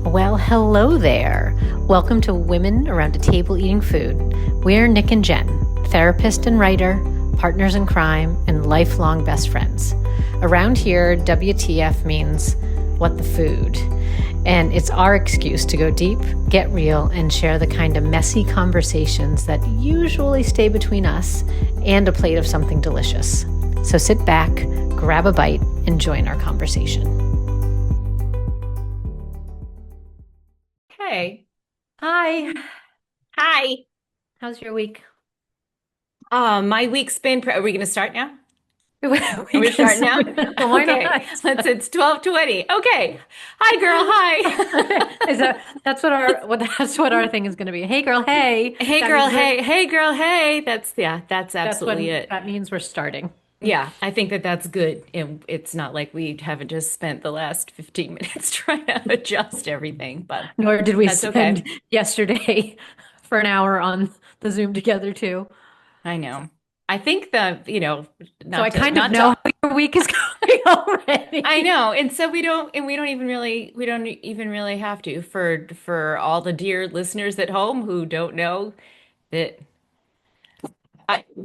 Well, hello there. Welcome to Women Around a Table Eating Food. We're Nick and Jen, therapist and writer, partners in crime, and lifelong best friends. Around here, WTF means what the food. And it's our excuse to go deep, get real, and share the kind of messy conversations that usually stay between us and a plate of something delicious. So sit back, grab a bite, and join our conversation. Hey. Hi, Hi. how's your week? My week's been are we gonna start now? We Are we can starting now? start. Why Okay. not? It's 12:20. Okay. Hi girl, hi. Is that's what our thing is going to be. Hey girl, hey. Hey That girl, means we're hey. Hey girl, hey. That's that's absolutely when it. that means we're starting. Yeah, I think that's good. And it's not like we haven't just spent the last 15 minutes trying to adjust everything, but Nor did we that's okay. spend yesterday for an hour on the Zoom together too. I So, know. I think so I not to kind of not know to how your week is going I already. know. And so we don't even really have to for all the dear listeners at home who don't know that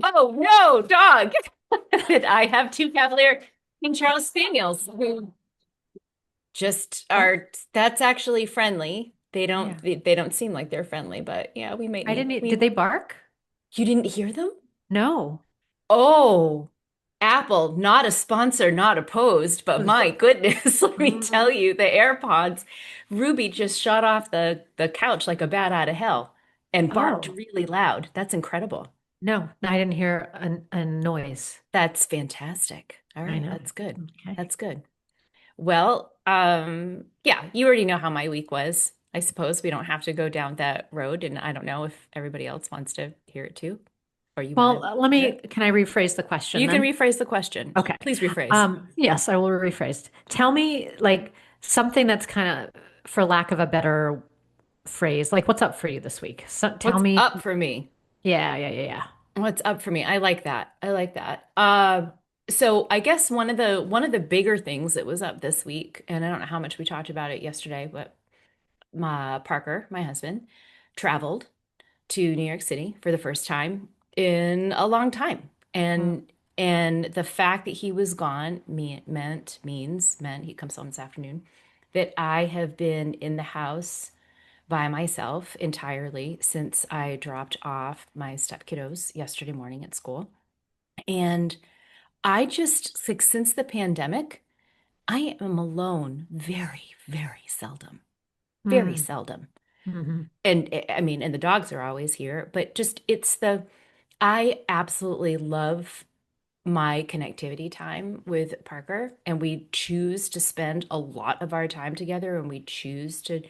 oh no, dog, that I have two Cavalier King Charles Spaniels who just Oh, are that's actually friendly. yeah. They don't seem like they're friendly, but yeah, we might I need didn't. Did we they bark? you didn't hear them? No. Oh, Apple, not a sponsor, not opposed, but my goodness, let me tell you, the AirPods, Ruby just shot off the couch like a bat out of hell and barked Oh, really loud. That's incredible. no, I didn't hear a noise. That's fantastic. All I right, know. that's good. Okay. That's good. Well, yeah, you already know how my week was. I suppose we don't have to go down that road, and I don't know if everybody else wants to hear it too, or you want Well, to let hear me, it. can I rephrase the question You can then? rephrase the question. Okay. Please rephrase. Yes, I will rephrase. Tell me like something that's kind of, for lack of a better phrase, like what's up for you this week? So, tell What's me. up for me? Yeah. What's up for me? I like that. I like that. So I guess one of the bigger things that was up this week, and I don't know how much we talked about it yesterday, but my Parker, my husband, traveled to New York City for the first time in a long time. Mm, And the fact that he was gone meant he comes home this afternoon, that I have been in the house by myself entirely since I dropped off my step kiddos yesterday morning at school. And I just, like, since the pandemic, I am alone very, very seldom, very mm, seldom. mhm. And I mean, and the dogs are always here, but just I absolutely love my connectivity time with Parker, and we choose to spend a lot of our time together, and we choose to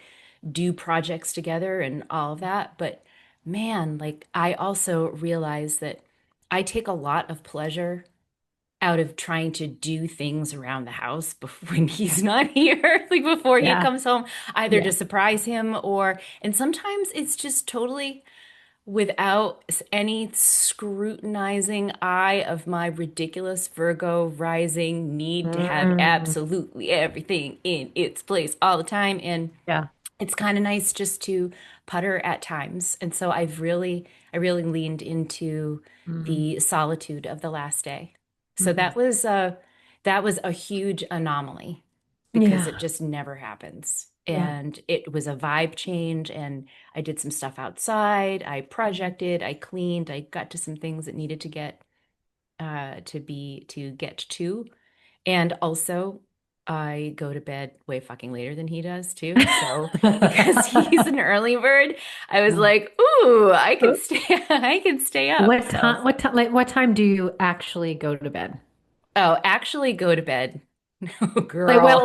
do projects together and all of that. But man, like I also realize that I take a lot of pleasure out of trying to do things around the house before, when he's not here, like before he Yeah, comes home, either yeah. to surprise him and sometimes it's just totally without any scrutinizing eye of my ridiculous Virgo rising need to have Mm, absolutely everything in its place all the time. And yeah. it's kind of nice just to putter at times. And so I really leaned into Mm, the solitude of the last day. So mhm. that was a huge anomaly because it Yeah, just never happens. yeah. And it was a vibe change, and I did some stuff outside. I projected, I cleaned, I got to some things that needed to get to get to. And also, I go to bed way fucking later than he does too. So because he's an early bird, I was like, "Ooh, I can stay, I can stay up." What So, time? What time? Like, what time do you actually go to bed? oh, actually, go to bed, Like, girl.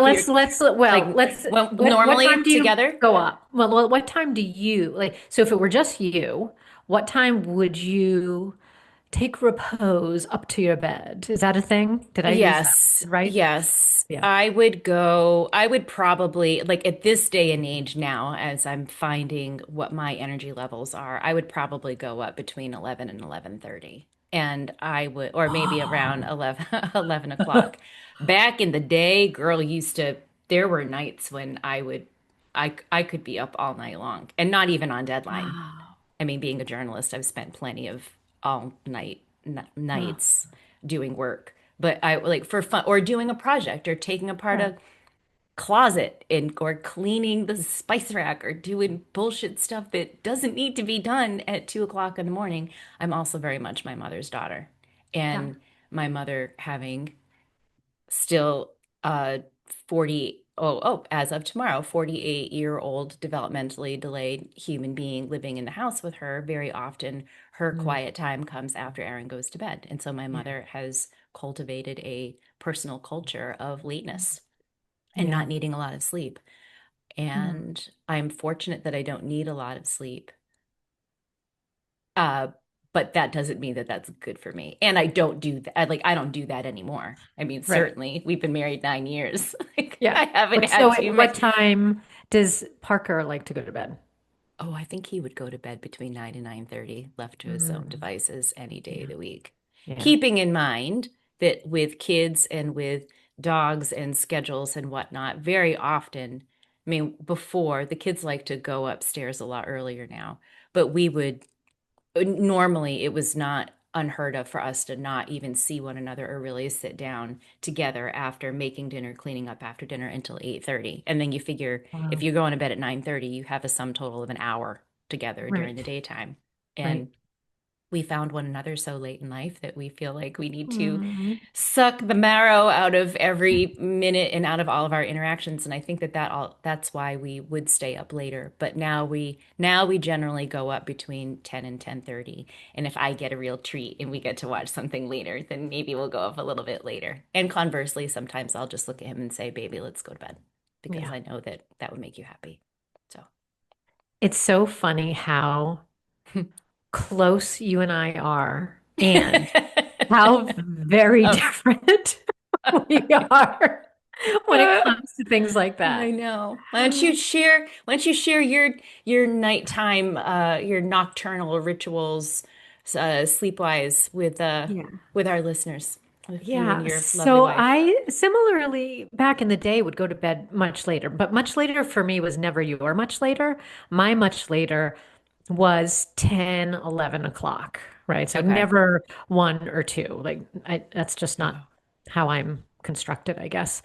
You're like, well, what normally time do you together. go up? Well, what time do you like? So if it were just you, what time would you take repose up to your bed? Is that a thing? Did I use that Yes, right? yes. Yeah. I would probably, like at this day and age now, as I'm finding what my energy levels are, I would probably go up between 11 and 11:30. And I would, or maybe around Oh. 11, 11 o'clock. Back in the day, girl used to, there were nights when I would I could be up all night long and not even on deadline. Wow. I mean, being a journalist, I've spent plenty of all night Wow. nights doing work. But I like for fun or doing a project or taking apart Yeah. a closet and or cleaning the spice rack or doing bullshit stuff that doesn't need to be done at 2 o'clock in the morning. I'm also very much my mother's daughter. Yeah. And my mother having still 40 as of tomorrow 48-year-old developmentally delayed human being living in the house with her. Very often her Mm. quiet time comes after Erin goes to bed, and so my Yeah. mother has cultivated a personal culture of lateness and Yeah. not needing a lot of sleep. Mm. And I'm fortunate that I don't need a lot of sleep. Uh, but that doesn't mean that that's good for me. And I don't do that. Like, I don't do that anymore. I mean, Right. certainly we've been married 9 years. Like, Yeah. I haven't But had so too at what many. time does Parker like to go to bed? Oh, I think he would go to bed between 9 and 9:30, left to his own Mm. devices any day of Yeah. the week. Yeah. Keeping in mind that with kids and with dogs and schedules and whatnot, very often, I mean, before the kids like to go upstairs a lot earlier now, but we would normally it was not unheard of for us to not even see one another or really sit down together after making dinner, cleaning up after dinner until 8:30. And then you figure if Wow. you're going to bed at 9:30, you have a sum total of an hour together during the Right. daytime. Right. And we found one another so late in life that we feel like we need to Mm. suck the marrow out of every minute and out of all of our interactions. And I think that that's why we would stay up later. But now we generally go up between 10 and 10:30. And if I get a real treat and we get to watch something later, then maybe we'll go up a little bit later. And conversely, sometimes I'll just look at him and say, "Baby, let's go to bed," because Yeah. I know that that would make you happy. So It's so funny how close you and I are and how very Oh. different we are when it comes to things like I that. know. Why don't you share your nighttime, your nocturnal rituals, sleep-wise Yeah. with our listeners, with you and Yeah. your lovely So wife. I similarly back in the day would go to bed much later, but much later for me was never your much later. My much later was 10, 11 o'clock, right? So Okay. never one or two. That's just not Oh. how I'm constructed, I guess.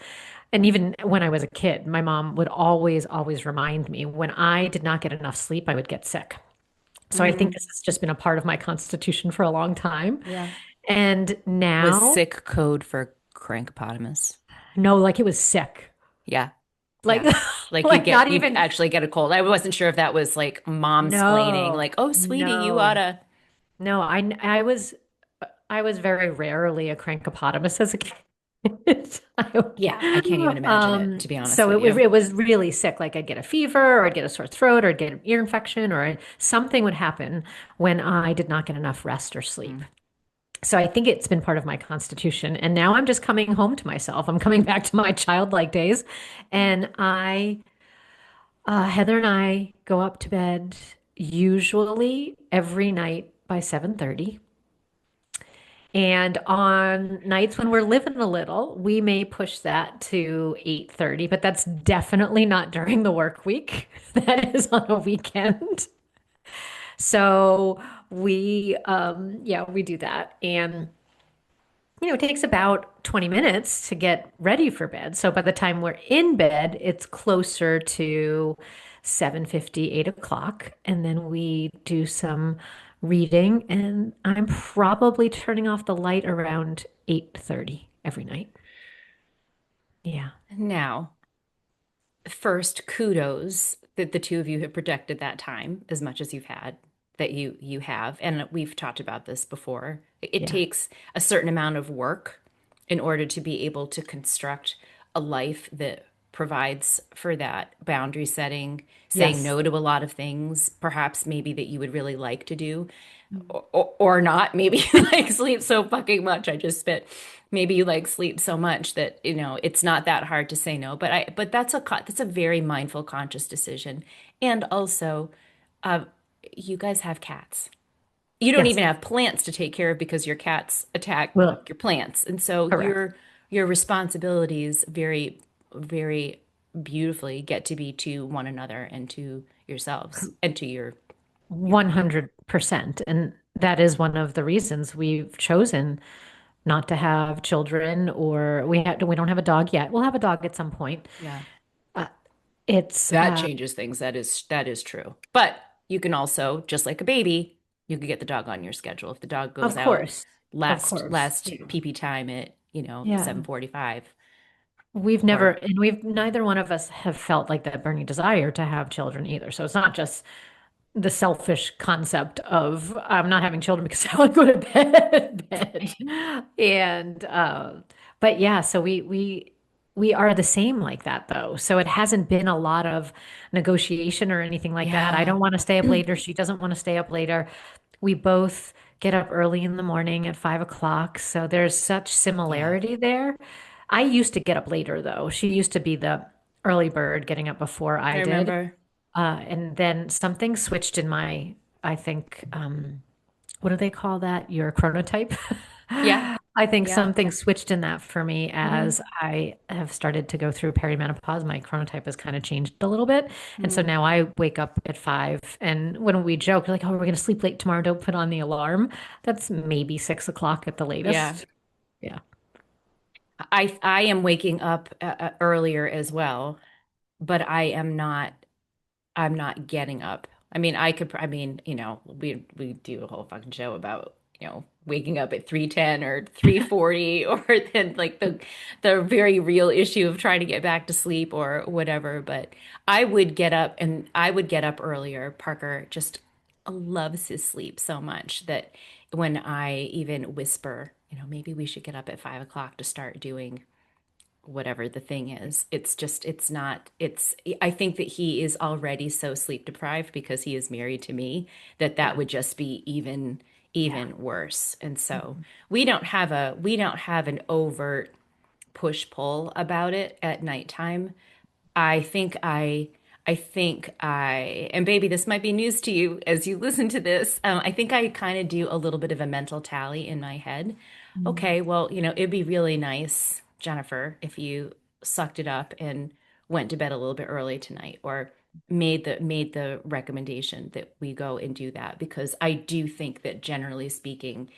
And even when I was a kid, my mom would always, always remind me when I did not get enough sleep, I would get sick. So I think Mm, this has just been a part of my constitution for a long time. yeah. And Was now, sick code for crankopotamus. no, like it was sick. Yeah. Like, Yeah. Like like not you'd even, actually get a cold. I wasn't sure if that was like mom splaining, no, like, "Oh, sweetie, you no, oughta." no. I was very rarely a crankopotamus as a kid. Yeah, I can't even imagine it, to be honest So with you. it was really sick. Like I'd get a fever, or I'd get a sore throat, or I'd get an ear infection, or something would happen when I did not get enough rest or sleep. Mm. So I think it's been part of my constitution. And now I'm just coming home to myself. I'm coming back to my childlike days. And Heather and I go up to bed usually every night by 7:30. And on nights when we're living a little, we may push that to 8:30, but that's definitely not during the work week. That is on a weekend. So we do that. And it takes about 20 minutes to get ready for bed. So by the time we're in bed, it's closer to 7:50, 8 o'clock. And then we do some reading, and I'm probably turning off the light around 8:30 every night. Yeah. Now, first, kudos that the two of you have protected that time as much as you've had that you have. And we've talked about this before. It Yeah. takes a certain amount of work in order to be able to construct a life that provides for that boundary setting, saying Yes. no to a lot of things, perhaps maybe that you would really like to do, or not. Maybe you like sleep so fucking much. I just spit. Maybe you like sleep so much that it's not that hard to say no. But that's a very mindful, conscious decision. And also, uh, you guys have cats. You don't Yes. even have plants to take care of because your cats attack Well, your plants, and so correct. your responsibilities very, very beautifully get to be to one another and to yourselves and to your family. 100%. And that is one of the reasons we've chosen not to have children, or we don't have a dog yet. We'll have a dog at some point. Yeah. Uh, it's That changes things. That is true. But you can also, just like a baby, you could get the dog on your schedule. If the dog goes Of out course. Of last course. last Yeah. pee pee time at, Yeah. 7:45 We've never, or and we've neither one of us have felt like that burning desire to have children either. So it's not just the selfish concept of I'm not having children because I want to go to bed. And but yeah, so we are the same like that though. So it hasn't been a lot of negotiation or anything like that. I yeah. don't want to stay up later. She doesn't want to stay up later. We both get up early in the morning at 5 o'clock. So there's such Yeah. similarity there. I used to get up later though. She used to be the early bird getting up before I I did. remember. And then something switched in my, I think, what do they call that? Your chronotype. Yeah. I think Yeah. something switched in that for me as Hmm. I have started to go through perimenopause. My chronotype has kind of changed a little bit. And so Mm. now I wake up at 5. And when we joke, like, oh, we're going to sleep late tomorrow, don't put on the alarm. That's maybe 6 o'clock at the Yeah. latest. Yeah. I am waking up earlier as well, but I'm not getting up. I mean, we do a whole fucking show about, waking up at 3:10 or 3:40 or then like the very real issue of trying to get back to sleep or whatever, but I would get up earlier. Parker just loves his sleep so much that when I even whisper, maybe we should get up at 5 o'clock to start doing whatever the thing is. It's just, it's not, it's, I think that he is already so sleep deprived because he is married to me that that Yeah. would just be Yeah. even worse. And so Mhm. we don't have an overt push pull about it at nighttime. I think and baby, this might be news to you as you listen to this. I think I kind of do a little bit of a mental tally in my head. Mm. Okay, well, it'd be really nice, Jennifer, if you sucked it up and went to bed a little bit early tonight, or made the recommendation that we go and do that, because I do think that generally speaking,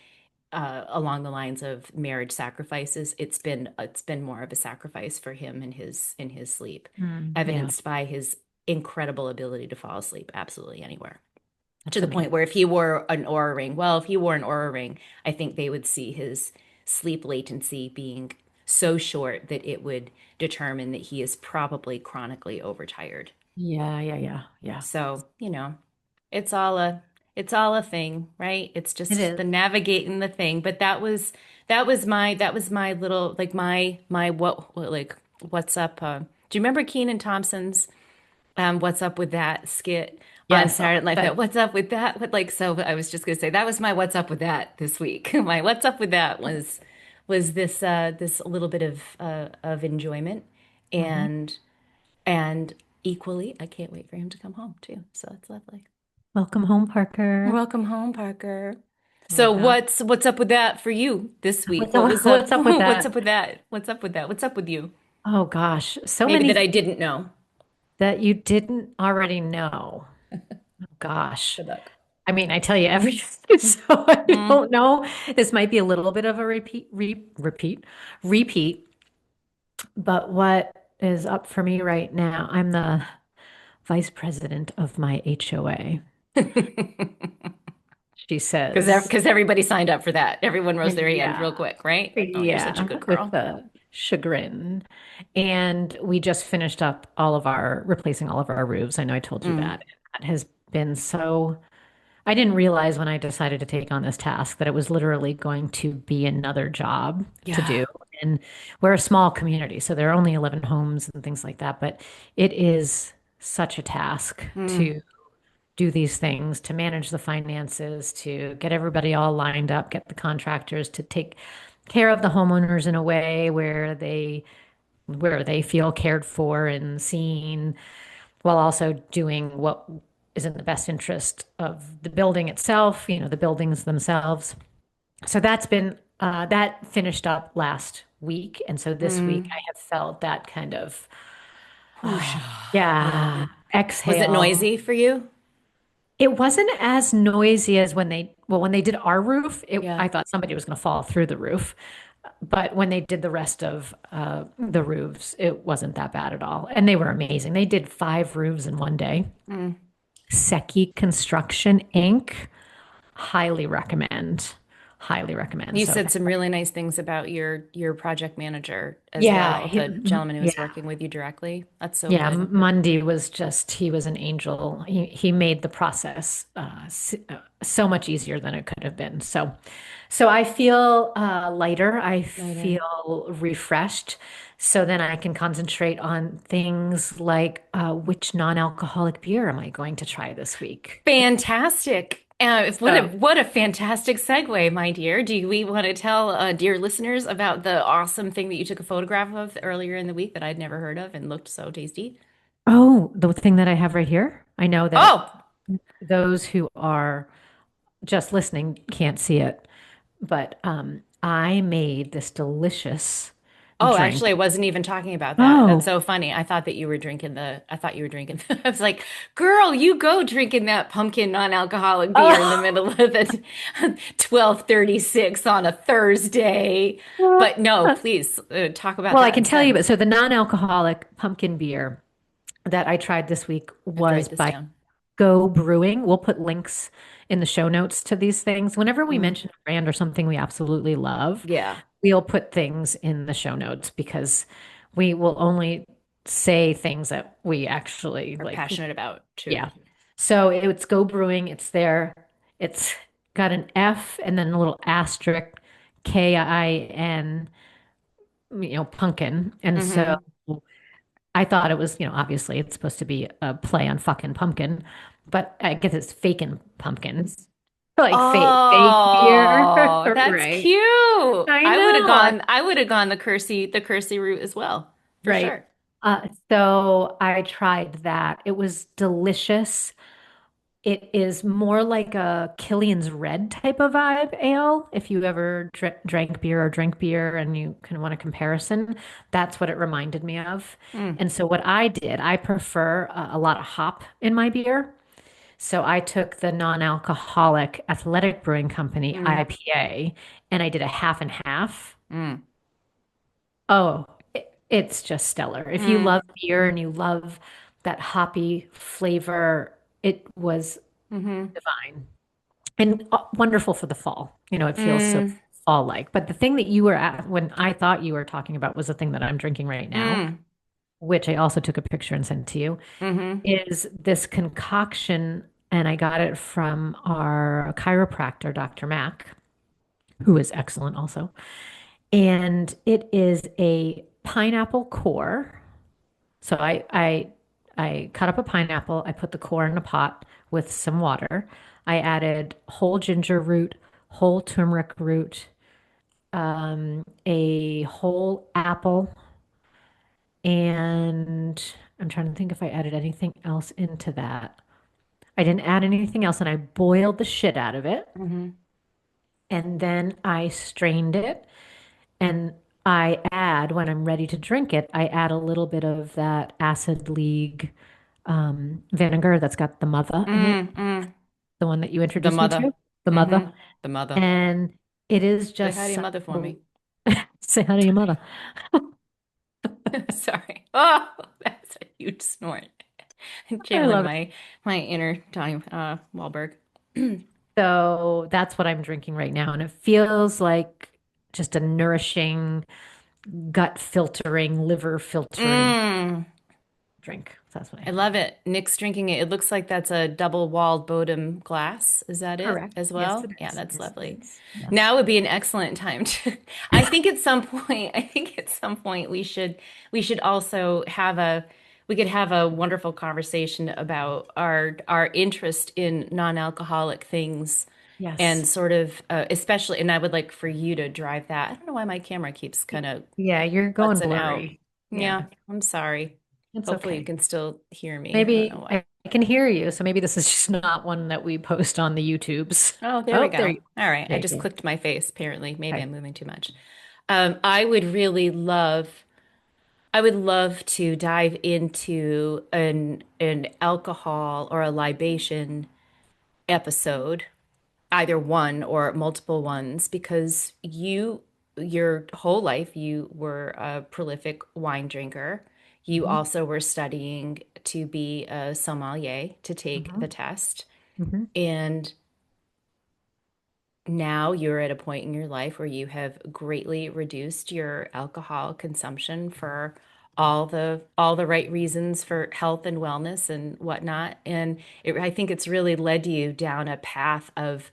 along the lines of marriage sacrifices, it's been more of a sacrifice for him in his sleep, Yeah. evidenced by his incredible ability to fall asleep absolutely anywhere. To That's the point amazing. where if he wore an Aura ring, well, if he wore an Aura ring, I think they would see his sleep latency being so short that it would determine that he is probably chronically overtired. Yeah. Yeah. Yeah. Yeah. So, it's all a it's all a thing, right? It's It just is. the navigating the thing. But that was my little, like, my like what's up? Do you remember Keenan Thompson's What's Up with That skit on Yes. Oh, Saturday Night Live? that. What's up with that? But like, so I was just gonna say that was my What's Up with That this week. My What's Up with That was this little bit of enjoyment, Mhm. and and equally, I can't wait for him to come home too. So it's lovely. Welcome home, Parker. Welcome home, Parker. So Love that. what's up with that for you this week? What's What up, was up? what's up with What's that? up with that? What's up with that? What's up with you? Oh gosh, so Maybe many that I things didn't know. that you didn't already know. Gosh. Good luck. I mean, I tell you everything, so I Mm. don't know. This might be a little bit of a repeat, but what is up for me right now? I'm the vice president of my HOA. She says, Because everybody signed up for that. Everyone rose their hand yeah. real quick, right? Oh, you're such a Yeah, good with girl. the chagrin. And we just finished up replacing all of our roofs. I know I told you Mm. that. That has been so, I didn't realize when I decided to take on this task that it was literally going to be another job to Yeah. do. And we're a small community, so there are only 11 homes and things like that. But it is such a task Mm. to do these things, to manage the finances, to get everybody all lined up, get the contractors to take care of the homeowners in a way where they feel cared for and seen, while also doing what is in the best interest of the building itself, the buildings themselves. So that finished up last week, and so this week Mm. I have felt that kind of Whoosha. Yeah. Was it Exhale. noisy for you? It wasn't as noisy as when they did our roof, Yeah. I thought somebody was going to fall through the roof. But when they did the rest of the roofs, it wasn't that bad at all. And they were amazing. They did 5 roofs in one day. Mm. Seki Construction Inc. Highly recommend. Highly recommend. You So said some really nice things about your project manager as yeah, well, the gentleman who was yeah. working with you directly. That's so Yeah, good. Mundy was just, he was an angel. He made the process so much easier than it could have been. So I feel lighter. I Later. feel refreshed. So then I can concentrate on things like which non-alcoholic beer am I going to try this week? Fantastic. So, What a fantastic segue, my dear. Do we want to tell dear listeners about the awesome thing that you took a photograph of earlier in the week that I'd never heard of and looked so tasty? oh, the thing that I have right here. I know that Oh, those who are just listening can't see it, but I made this delicious oh, drink. actually, I wasn't even talking about that. That's Oh, so funny. I thought that you were drinking I thought you were drinking. I was like, girl, you go drinking that pumpkin non-alcoholic beer in the oh. middle of the 12:36 on a Thursday. But no, please talk about Well, I that can tell you, instead. but so the non-alcoholic pumpkin beer that I tried this week I have to was write this by down. Go Brewing. We'll put links in the show notes to these things. Whenever we Mm, mention a brand or something we absolutely love, yeah, we'll put things in the show notes because we will only say things that we actually are like. passionate about too. Yeah. So it's Go Brewing. It's there. It's got an F and then a little asterisk, KIN, pumpkin. And so Hmm. I thought it was, obviously it's supposed to be a play on fucking pumpkin, but I guess it's faking pumpkins. Like fake beer, Oh, that's right? cute. I know, I would have gone the cursey route as well, for right? sure. So I tried that. It was delicious. It is more like a Killian's Red type of vibe ale. If you ever drank beer or drink beer and you kind of want a comparison, that's what it reminded me of. Mm, And so what I did, I prefer a lot of hop in my beer. So I took the non-alcoholic Athletic Brewing Company mm, IPA and I did a half and half. mm, Oh, it's just stellar. If you mm, love beer and you love that hoppy flavor, it was mm-hmm, divine. And wonderful for the fall. It feels so mm, fall-like. But the thing that you were at when I thought you were talking about was the thing that I'm drinking right now, mm, which I also took a picture and sent to you, mm-hmm. is this concoction, and I got it from our chiropractor, Dr. Mack, who is excellent also. And it is a pineapple core. So I cut up a pineapple. I put the core in a pot with some water. I added whole ginger root, whole turmeric root, a whole apple, and I'm trying to think if I added anything else into that. I didn't add anything else, and I boiled the shit out of it. Mm-hmm. And then I strained it, and when I'm ready to drink it, I add a little bit of that Acid League vinegar that's got the mother in it, Mm, mm. the one that you The introduced me mother. to, the mother. Mm-hmm. The mother. And it is Say hi to just your such mother for a, me. say hi to your mother. Sorry. Oh, that's a huge snort. I Channeling love it. my inner Donnie Wahlberg. So that's what I'm drinking right now. And it feels like just a nourishing, gut filtering, liver filtering Mm. drink. So that's what I I have. love it. Nick's drinking it. It looks like that's a double-walled Bodum glass. Is that it Correct. as Yes, well? it Yeah, is. that's Yes, it lovely. is. Yes. Now would be an excellent time to I think at some point, I think at some point we should also have a we could have a wonderful conversation about our interest in non-alcoholic things and Yes. sort of especially and I would like for you to drive that. I don't know why my camera keeps kind of Yeah, you're going butting out. blurry. Yeah, Yeah, I'm sorry. it's Hopefully you okay. can still hear me. I don't know Maybe why. I can hear you, so maybe this is just not one that we post on the YouTubes. Oh, there we Oh, there go. you All right. I there you just go. clicked my face, apparently. Maybe Okay. I'm moving too much. I would really love I would love to dive into an alcohol or a libation episode, either one or multiple ones, because your whole life, you were a prolific wine drinker. You Hmm. also were studying to be a sommelier to take Hmm. the test. Hmm. And now you're at a point in your life where you have greatly reduced your alcohol consumption for all the right reasons for health and wellness and whatnot. And I think it's really led you down a path of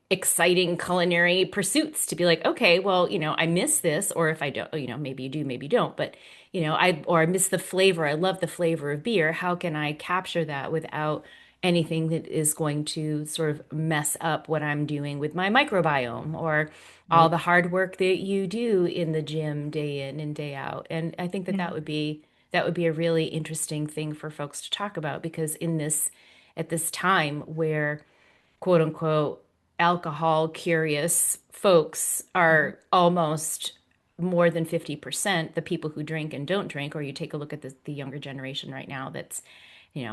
exciting culinary pursuits to be like, okay, well, I miss this, or if I don't, maybe you do, maybe you don't, but I miss the flavor. I love the flavor of beer. How can I capture that without anything that is going to sort of mess up what I'm doing with my microbiome or all Right. the hard work that you do in the gym day in and day out. And I think that Yeah. that would be a really interesting thing for folks to talk about because at this time where quote unquote alcohol curious folks Mhm. are almost more than 50% the people who drink and don't drink, or you take a look at the younger generation right now that's,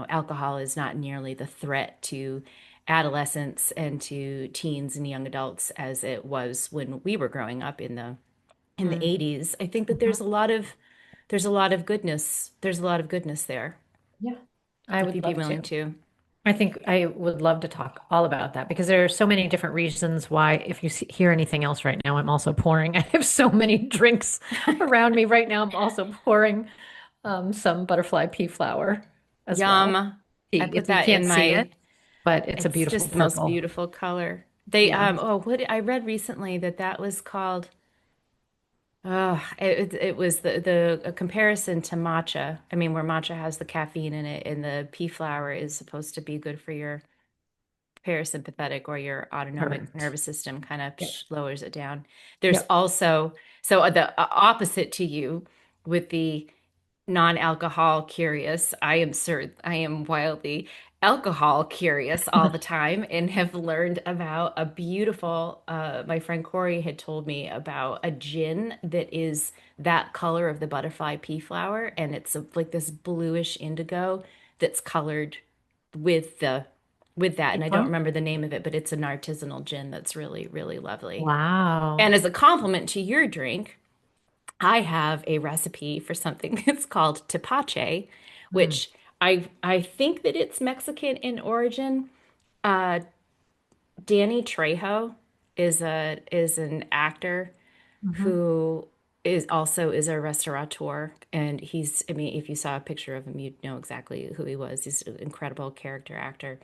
alcohol is not nearly the threat to adolescents and to teens and young adults as it was when we were growing up in the Mm. 80s. I think that Mhm. there's a lot of goodness. There's a lot of goodness there Yeah, I if would you'd be love willing to. to. I think I would love to talk all about that because there are so many different reasons why, if you hear anything else right now, I'm also pouring. I have so many drinks around me right now. I'm also pouring some butterfly pea flower as well. Yum. I See, put you that can't in see it, my but it's a It's beautiful just the most purple. beautiful color. They Yeah, what I read recently that was called it was the a comparison to matcha. I mean, where matcha has the caffeine in it and the pea flower is supposed to be good for your parasympathetic or your autonomic correct. nervous system kind of Yep. lowers it down. There's Yep. also the opposite to you with the non-alcohol curious. I am wildly alcohol curious all the time and have learned about a beautiful my friend Corey had told me about a gin that is that color of the butterfly pea flower and it's like this bluish indigo that's colored with the with that and I Which don't one? remember the name of it but it's an artisanal gin that's really really lovely. Wow. And as a compliment to your drink, I have a recipe for something that's called tepache, Mm. which I think that it's Mexican in origin. Uh, Danny Trejo is an actor Hmm. who is a restaurateur, and I mean, if you saw a picture of him, you'd know exactly who he was. He's an incredible character actor,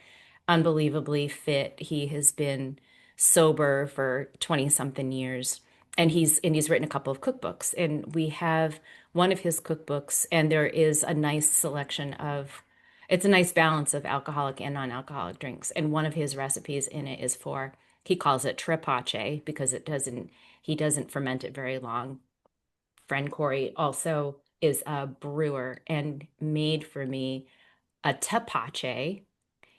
unbelievably fit. He has been sober for 20 something years, and he's written a couple of cookbooks, and we have one of his cookbooks, and there is a nice selection of. It's a nice balance of alcoholic and non-alcoholic drinks, and one of his recipes in it is for he calls it trepache because he doesn't ferment it very long. Friend Corey also is a brewer and made for me a tepache.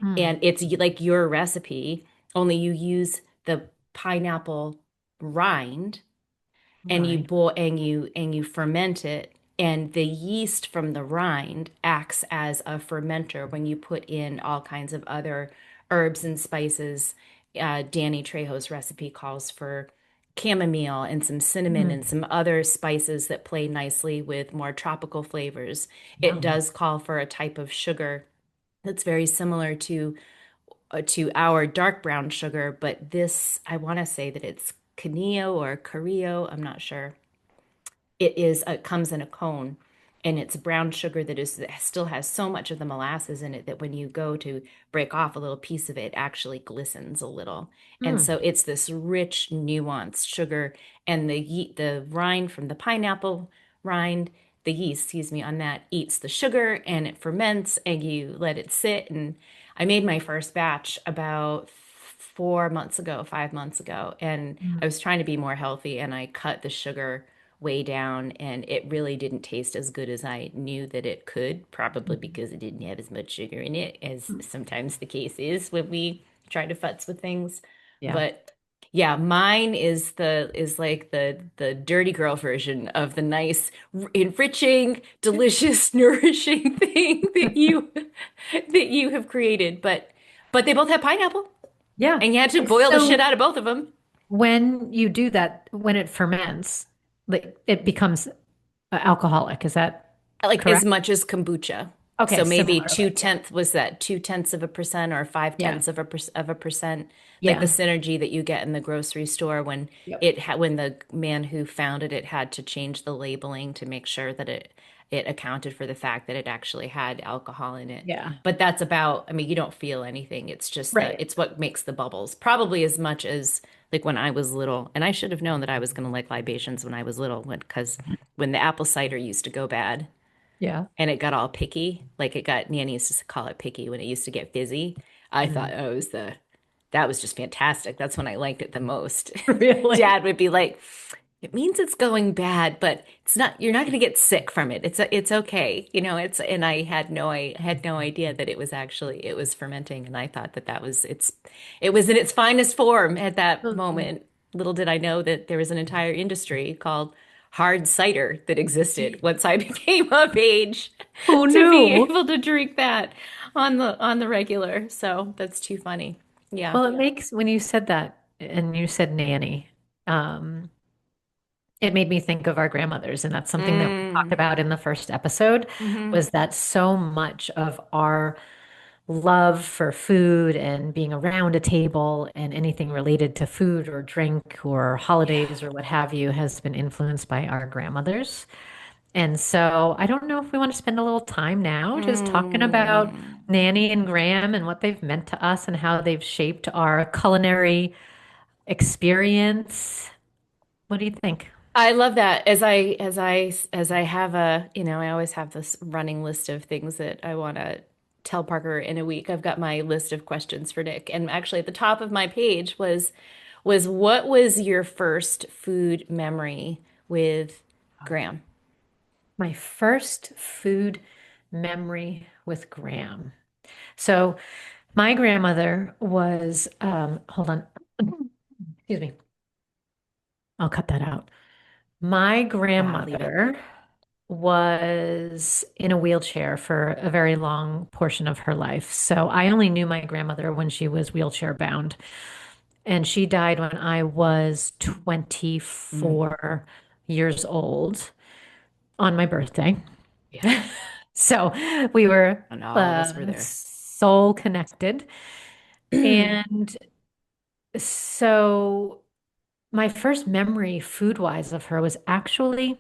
Mm. And it's like your recipe, only you use the pineapple rind and you Right. boil and you ferment it and the yeast from the rind acts as a fermenter when you put in all kinds of other herbs and spices. Danny Trejo's recipe calls for chamomile and some cinnamon Mm. and some other spices that play nicely with more tropical flavors. It Yum. does call for a type of sugar that's very similar to our dark brown sugar, but this I want to say that it's Canio or Carrillo, I'm not sure. It comes in a cone and it's brown sugar that still has so much of the molasses in it that when you go to break off a little piece of it, it actually glistens a little. And Mm. so it's this rich, nuanced sugar and the rind from the pineapple rind, the yeast, excuse me, on that eats the sugar and it ferments and you let it sit. And I made my first batch about 4 months ago, 5 months ago, and I Mm. was trying to be more healthy and I cut the sugar way down and it really didn't taste as good as I knew that it could, probably Mhm. because it didn't have as much sugar in it as Mm. sometimes the case is when we try to futz with things. Yeah. But Yeah, mine is like the dirty girl version of the nice, enriching, delicious, nourishing thing that you have created. But they both have pineapple, Yeah. and you had to boil the shit So out of both of them. when you do that, when it ferments, like it becomes alcoholic. Is that Like as correct? much as kombucha. Okay, So maybe similarly. Yeah. was that 2/10 of a percent or five Yeah. tenths of a percent? Like the Yeah. synergy that you get in the grocery store when Yep. when the man who founded it had to change the labeling to make sure that it accounted for the fact that it actually had alcohol in it. Yeah. But that's about, I mean, you don't feel anything. It's just Right. it's what makes the bubbles. Probably as much as like when I was little, and I should have known that I was going to like libations when I was little, because when the apple cider used to go bad Yeah. and it got all picky. Like it got, Nanny used to call it picky when it used to get fizzy. I thought, Mm. oh, that was just fantastic. That's when I liked it the most. Really? Dad would be like, it means it's going bad, but it's not, you're not going to get sick from it. It's okay. You know, and I had no idea that it was actually, it was fermenting. And I thought that it was in its finest form at that Mhm. moment. Little did I know that there was an entire industry called hard cider that existed once I became of age Who to be knew? able to drink that on the regular. So that's too funny. Yeah. Well, it makes, when you said that and you said nanny, um, it made me think of our grandmothers. And that's something that we talked Mm. about in the first episode, Hmm. was that so much of our love for food and being around a table and anything related to food or drink or Yeah. holidays or what have you has been influenced by our grandmothers. And so I don't know if we want to spend a little time now just talking about Mm. Nanny and Graham and what they've meant to us and how they've shaped our culinary experience. What do you think? I love that. As I have a, you know, I always have this running list of things that I want to tell Parker in a week. I've got my list of questions for Nick. And actually at the top of my page was what was your first food memory with Graham? My first food memory with Graham. So my grandmother was, hold on, excuse me, I'll cut that out. My Wow, leave it. grandmother was in a wheelchair for a very long portion of her life. So I only knew my grandmother when she was wheelchair bound. And she died when I was Mm. 24 years old on my birthday. Yeah. So we were And all of us were there. soul connected. And so my first memory food wise of her was actually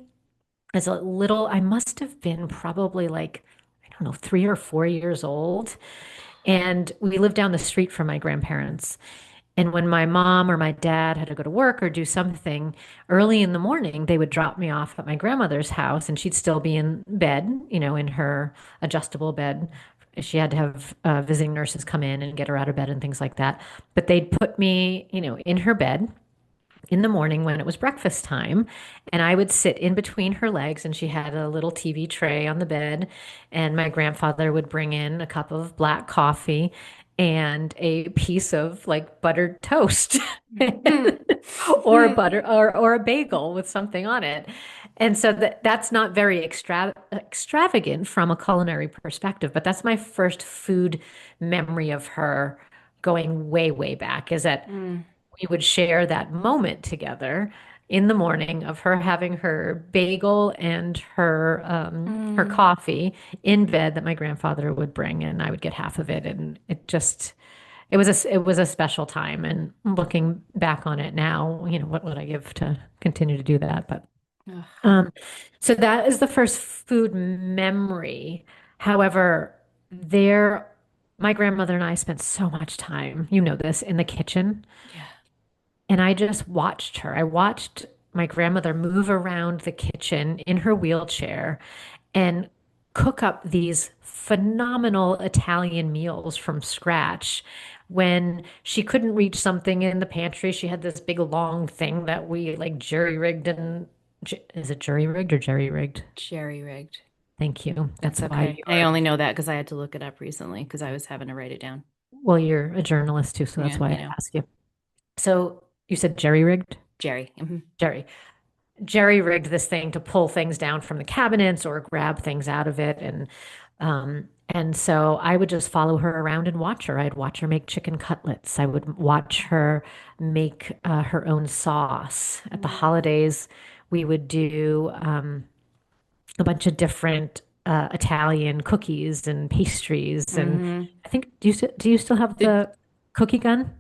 as a little, I must have been probably like, I don't know, 3 or 4 years old. And we lived down the street from my grandparents. And when my mom or my dad had to go to work or do something early in the morning, they would drop me off at my grandmother's house and she'd still be in bed, in her adjustable bed. She had to have visiting nurses come in and get her out of bed and things like that. But they'd put me, in her bed in the morning when it was breakfast time. And I would sit in between her legs, and she had a little TV tray on the bed. And my grandfather would bring in a cup of black coffee and a piece of like buttered toast or a butter or a bagel with something on it. And so that's not very extravagant from a culinary perspective, but that's my first food memory of her going way, way back, is that Mm, we would share that moment together in the morning of her having her bagel and her mm. coffee in bed that my grandfather would bring, and I would get half of it, and it was a special time. And looking back on it now, what would I give to continue to do that? But Ugh. um, so that is the first food memory. However, my grandmother and I spent so much time, this, in the kitchen. Yeah. And I just watched her. I watched my grandmother move around the kitchen in her wheelchair and cook up these phenomenal Italian meals from scratch. When she couldn't reach something in the pantry, she had this big long thing that we like jury-rigged and is it jury-rigged or jerry-rigged? Jerry rigged. Thank you. That's That's why okay. I only know that because I had to look it up recently because I was having to write it down. well, you're a journalist too, so that's Yeah, why you I know. ask you. So You said jerry rigged? Jerry. Jerry. Jerry rigged this thing to pull things down from the cabinets or grab things out of it. And so I would just follow her around and watch her. I'd watch her make chicken cutlets. I would watch her make her own sauce. At the holidays, we would do a bunch of different Italian cookies and pastries. And Mm-hmm. I think, do you still have Did the cookie gun?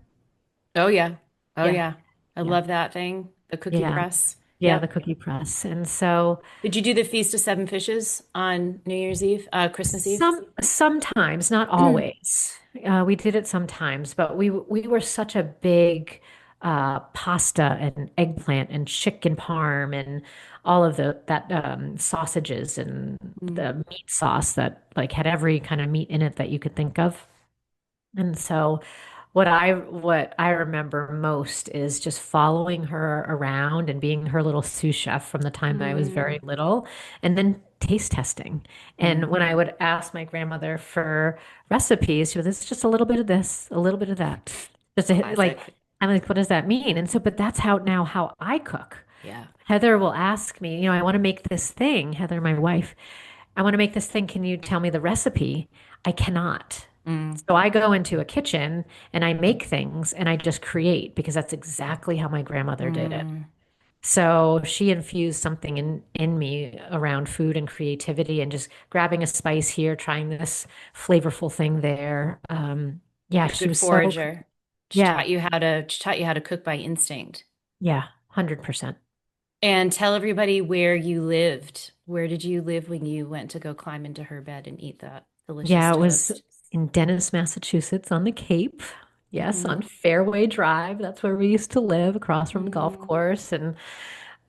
Oh yeah. Oh Yeah, yeah. I yeah, love that thing. The cookie yeah, press. yeah, the Yep. cookie press. And so Did you do the Feast of Seven Fishes on New Year's Eve, Christmas Eve? sometimes, not always. We did it sometimes, but we were such a big pasta and eggplant and chicken parm and all of the that sausages and Mm. the meat sauce that like had every kind of meat in it that you could think of. And so what I remember most is just following her around and being her little sous chef from the time I was very Mm. little, and then taste testing. And Mm. when I would ask my grandmother for recipes, she was, it's just a little bit of this, a little bit of that. Just a, like, Classic. I'm like, what does that mean? And so, but that's how I cook. Yeah. Heather will ask me, I want to make this thing. Heather, my wife, I want to make this thing. Can you tell me the recipe? I cannot. Mm. So I go into a kitchen and I make things and I just create because that's exactly how my grandmother did it. Mm. So she infused something in me around food and creativity and just grabbing a spice here, trying this flavorful thing there. Yeah, What a she good was so, forager. yeah, She taught you how to cook by instinct. yeah, 100%. And tell everybody where you lived. Where did you live when you went to go climb into her bed and eat that delicious Yeah, it was toast? in Dennis, Massachusetts on the Cape. Yes, Mm-hmm. on Fairway Drive. That's where we used to live across from the golf Mm-hmm. course. And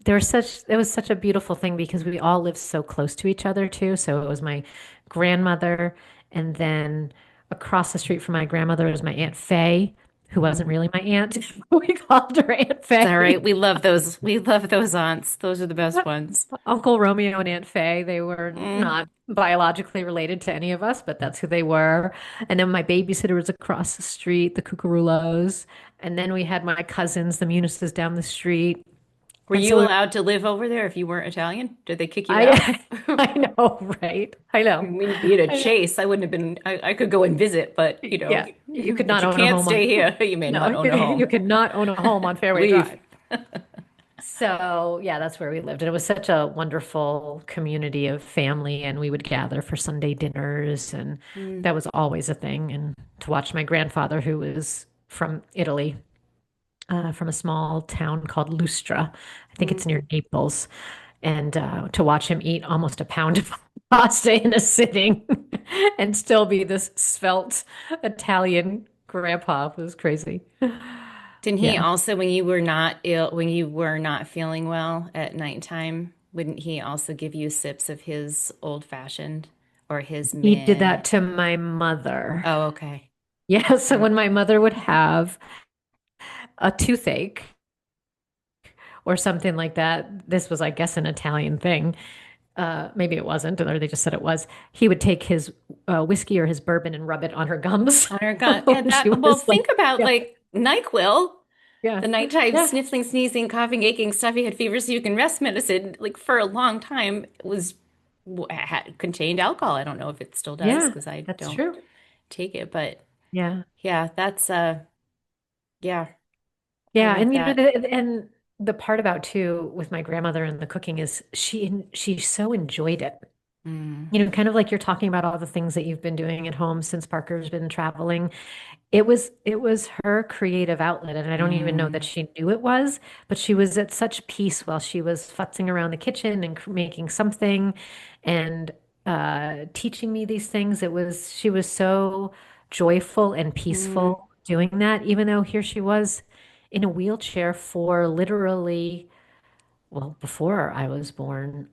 it was such a beautiful thing because we all lived so close to each other too. So it was my grandmother, and then across the street from my grandmother was my Aunt Faye, who wasn't Mm. really my aunt. We called her Aunt It's all right. Faye. We love those. We love those aunts. Those are the best ones. Uncle Romeo and Aunt Faye, they were Mm. not biologically related to any of us, but that's who they were. And then my babysitter was across the street, the Cucarulos. And then we had my cousins, the Munises down the street. Were And you so allowed to live over there if you weren't Italian? Did they kick you out? I I know, right? I I know. mean, being a I know. Chase, I wouldn't have been. I could go and visit, but Yeah, you could but not you own a can't home on stay here. You may not no, own a you home. cannot own a home on Fairway Leave. Drive. So, yeah, that's where we lived. And it was such a wonderful community of family. And we would gather for Sunday dinners. And Mm. that was always a thing. And to watch my grandfather, who was from Italy, from a small town called Lustra, I think it's Mm. near Naples, and to watch him eat almost a pound of pasta in a sitting and still be this svelte Italian grandpa was crazy. Didn't he Yeah. also, when you were not ill, when you were not feeling well at nighttime, wouldn't he also give you sips of his old fashioned or his He did mint? that to my mother. Oh, okay. Yeah, so Yeah. when my mother would have a toothache or something like that, this was, I guess, an Italian thing. Maybe it wasn't, or they just said it was. He would take his whiskey or his bourbon and rub it on her gums On her gut. Yeah, when she that, well, was like, think about yeah, like NyQuil, yeah, the nighttime yeah, sniffling, sneezing, coughing, aching, stuffy head fever, so you can rest medicine, like for a long time was had contained alcohol. I don't know if it still does yeah, because I that's don't true. take it, but Yeah, yeah, that's yeah, I yeah, love and that. and the part about too with my grandmother and the cooking is she so enjoyed it. Mm. Kind of like you're talking about all the things that you've been doing at home since Parker's been traveling. It was her creative outlet, and I don't even know that Mm. she knew it was, but she was at such peace while she was futzing around the kitchen and making something and teaching me these things. She was so joyful and Mm. peaceful doing that, even though here she was in a wheelchair for literally, well, before I was born,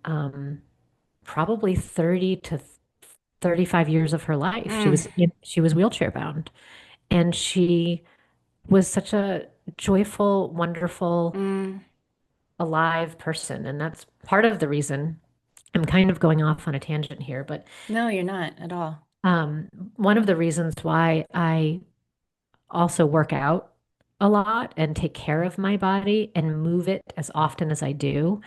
probably 30 to 35 years of her life. Mm. She was wheelchair bound. And she was such a joyful, wonderful, Mm. alive person. And that's part of the reason I'm kind of going off on a tangent here, but No, you're not at all. one of the reasons why I also work out a lot and take care of my body and move it as often as I do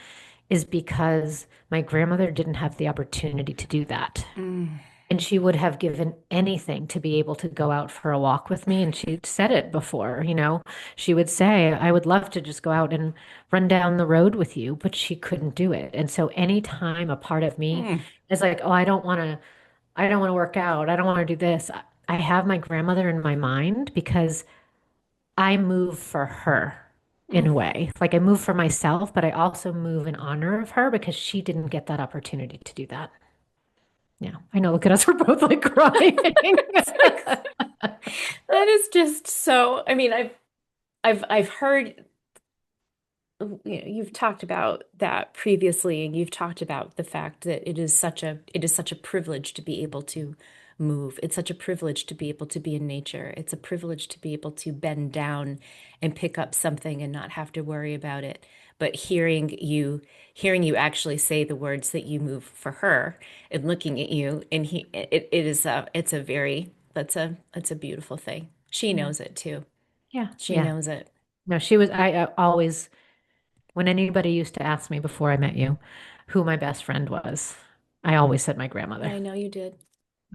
is because my grandmother didn't have the opportunity to do that. Mm. And she would have given anything to be able to go out for a walk with me. And she said it before, she would say, I would love to just go out and run down the road with you, but she couldn't do it. And so anytime a part of me Mm. is like, oh, I don't want to work out. I don't want to do this. I have my grandmother in my mind because I move for her in Mm. a way. Like I move for myself, but I also move in honor of her because she didn't get that opportunity to do that. Yeah, I know. Look at us. We're both like crying. It's like, that is just so, I mean, I've heard, you've talked about that previously, and you've talked about the fact that it is such a privilege to be able to move. It's such a privilege to be able to be in nature. It's a privilege to be able to bend down and pick up something and not have to worry about it. But hearing you actually say the words that you move for her and looking at you, and it's a very, that's a beautiful thing. She Yeah. knows it too. Yeah. She Yeah. knows it. No, she was, I always, when anybody used to ask me before I met you who my best friend was, I always said my grandmother. I know you did.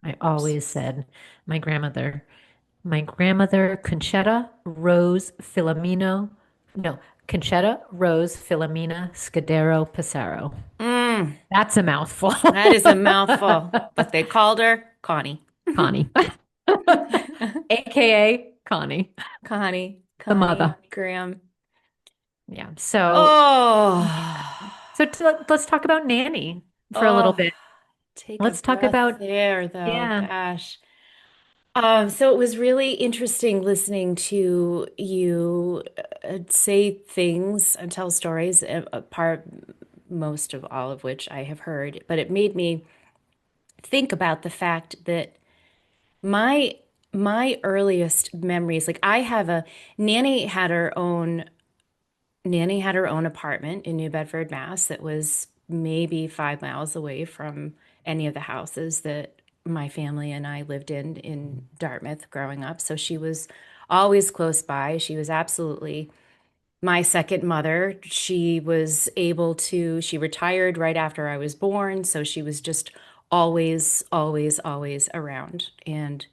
I always said my grandmother. My grandmother, Conchetta Rose Filomeno, no, Conchetta Rose Filomena Scudero Pesaro. Mm. That's a mouthful. That is a mouthful, but they called her Connie. Connie, AKA Connie, Connie, the mother. Connie Graham. Yeah. So, yeah. Oh, Let's talk about Nanny for a little oh, bit. take a Let's talk breath about, there, though. yeah. Gosh. So it was really interesting listening to you say things and tell stories, part most of all of which I have heard, but it made me think about the fact that my my earliest memories, like I have a Nanny had her own Nanny had her own apartment in New Bedford, Mass, that was maybe 5 miles away from any of the houses that my family and I lived in Dartmouth growing up. So she was always close by. She was absolutely my second mother. She retired right after I was born. So she was just always, always, always around. And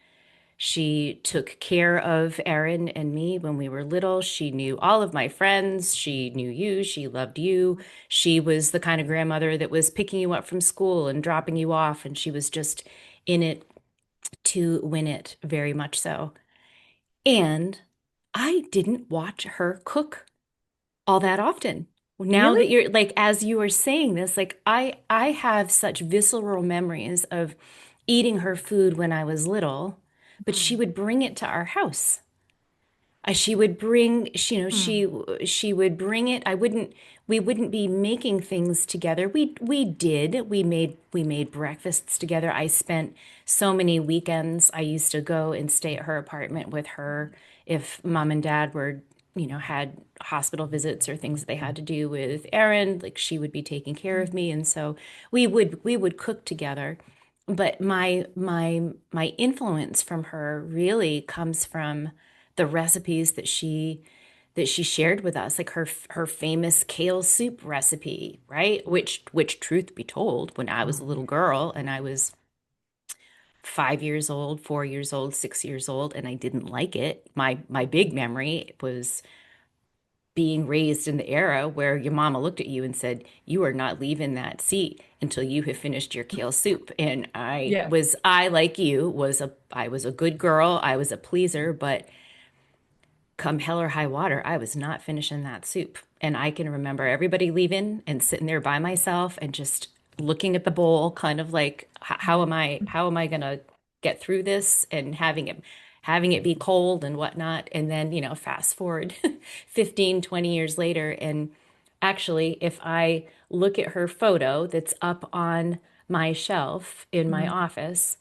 she took care of Erin and me when we were little. She knew all of my friends. She knew you. She loved you. She was the kind of grandmother that was picking you up from school and dropping you off. And she was just in it to win it, very much so. And I didn't watch her cook all that often. Now that Really? you're like, as you are saying this, like I have such visceral memories of eating her food when I was little, but she Mm. would bring it to our house. She would bring, Mm. she would bring it. We wouldn't be making things together. We did. We made breakfasts together. I spent so many weekends. I used to go and stay at her apartment with her if mom and dad had hospital visits or things that they had to do with Erin. Like she would be taking care of me, and so we would cook together. But my influence from her really comes from the recipes that she shared with us, like her famous kale soup recipe, right? Which truth be told, when I was a Mm. little girl and I was 5 years old, 4 years old, 6 years old, and I didn't like it, my big memory was being raised in the era where your mama looked at you and said, "You are not leaving that seat until you have finished your kale soup." And Yeah. I like you I was a good girl, I was a pleaser, but come hell or high water, I was not finishing that soup. And I can remember everybody leaving and sitting there by myself and just looking at the bowl, kind of like, how am I gonna get through this, and having it be cold and whatnot. And then, fast forward 15, 20 years later. And actually, if I look at her photo that's up on my shelf in my Mm. office,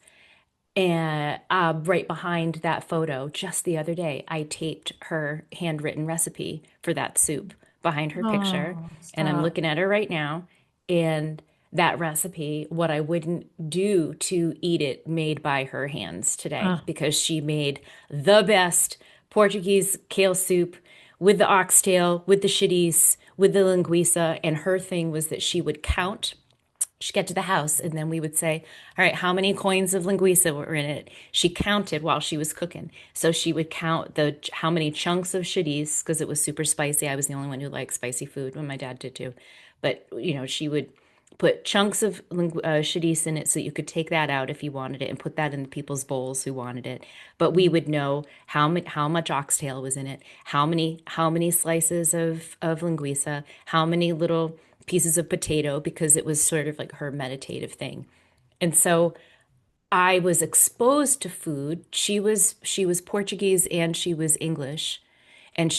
and right behind that photo, just the other day, I taped her handwritten recipe for that soup behind her picture. Oh, And I'm stop. looking at her right now. And that recipe, what I wouldn't do to eat it, made by her hands today, Oh, because she made the best Portuguese kale soup with the oxtail, with the chorizo, with the linguiça. And her thing was that she would count. She'd get to the house, and then we would say, all right, how many coins of linguiça were in it? She counted while she was cooking. So she would count the how many chunks of chorizo, because it was super spicy. I was the only one who liked spicy food, when my dad did too. But, she would put chunks of chorizo in it so you could take that out if you wanted it and put that in the people's bowls who wanted it. But we would know how much oxtail was in it, how many slices of linguiça, how many little pieces of potato, because it was sort of like her meditative thing. And so I was exposed to food. She was Portuguese and she was English, and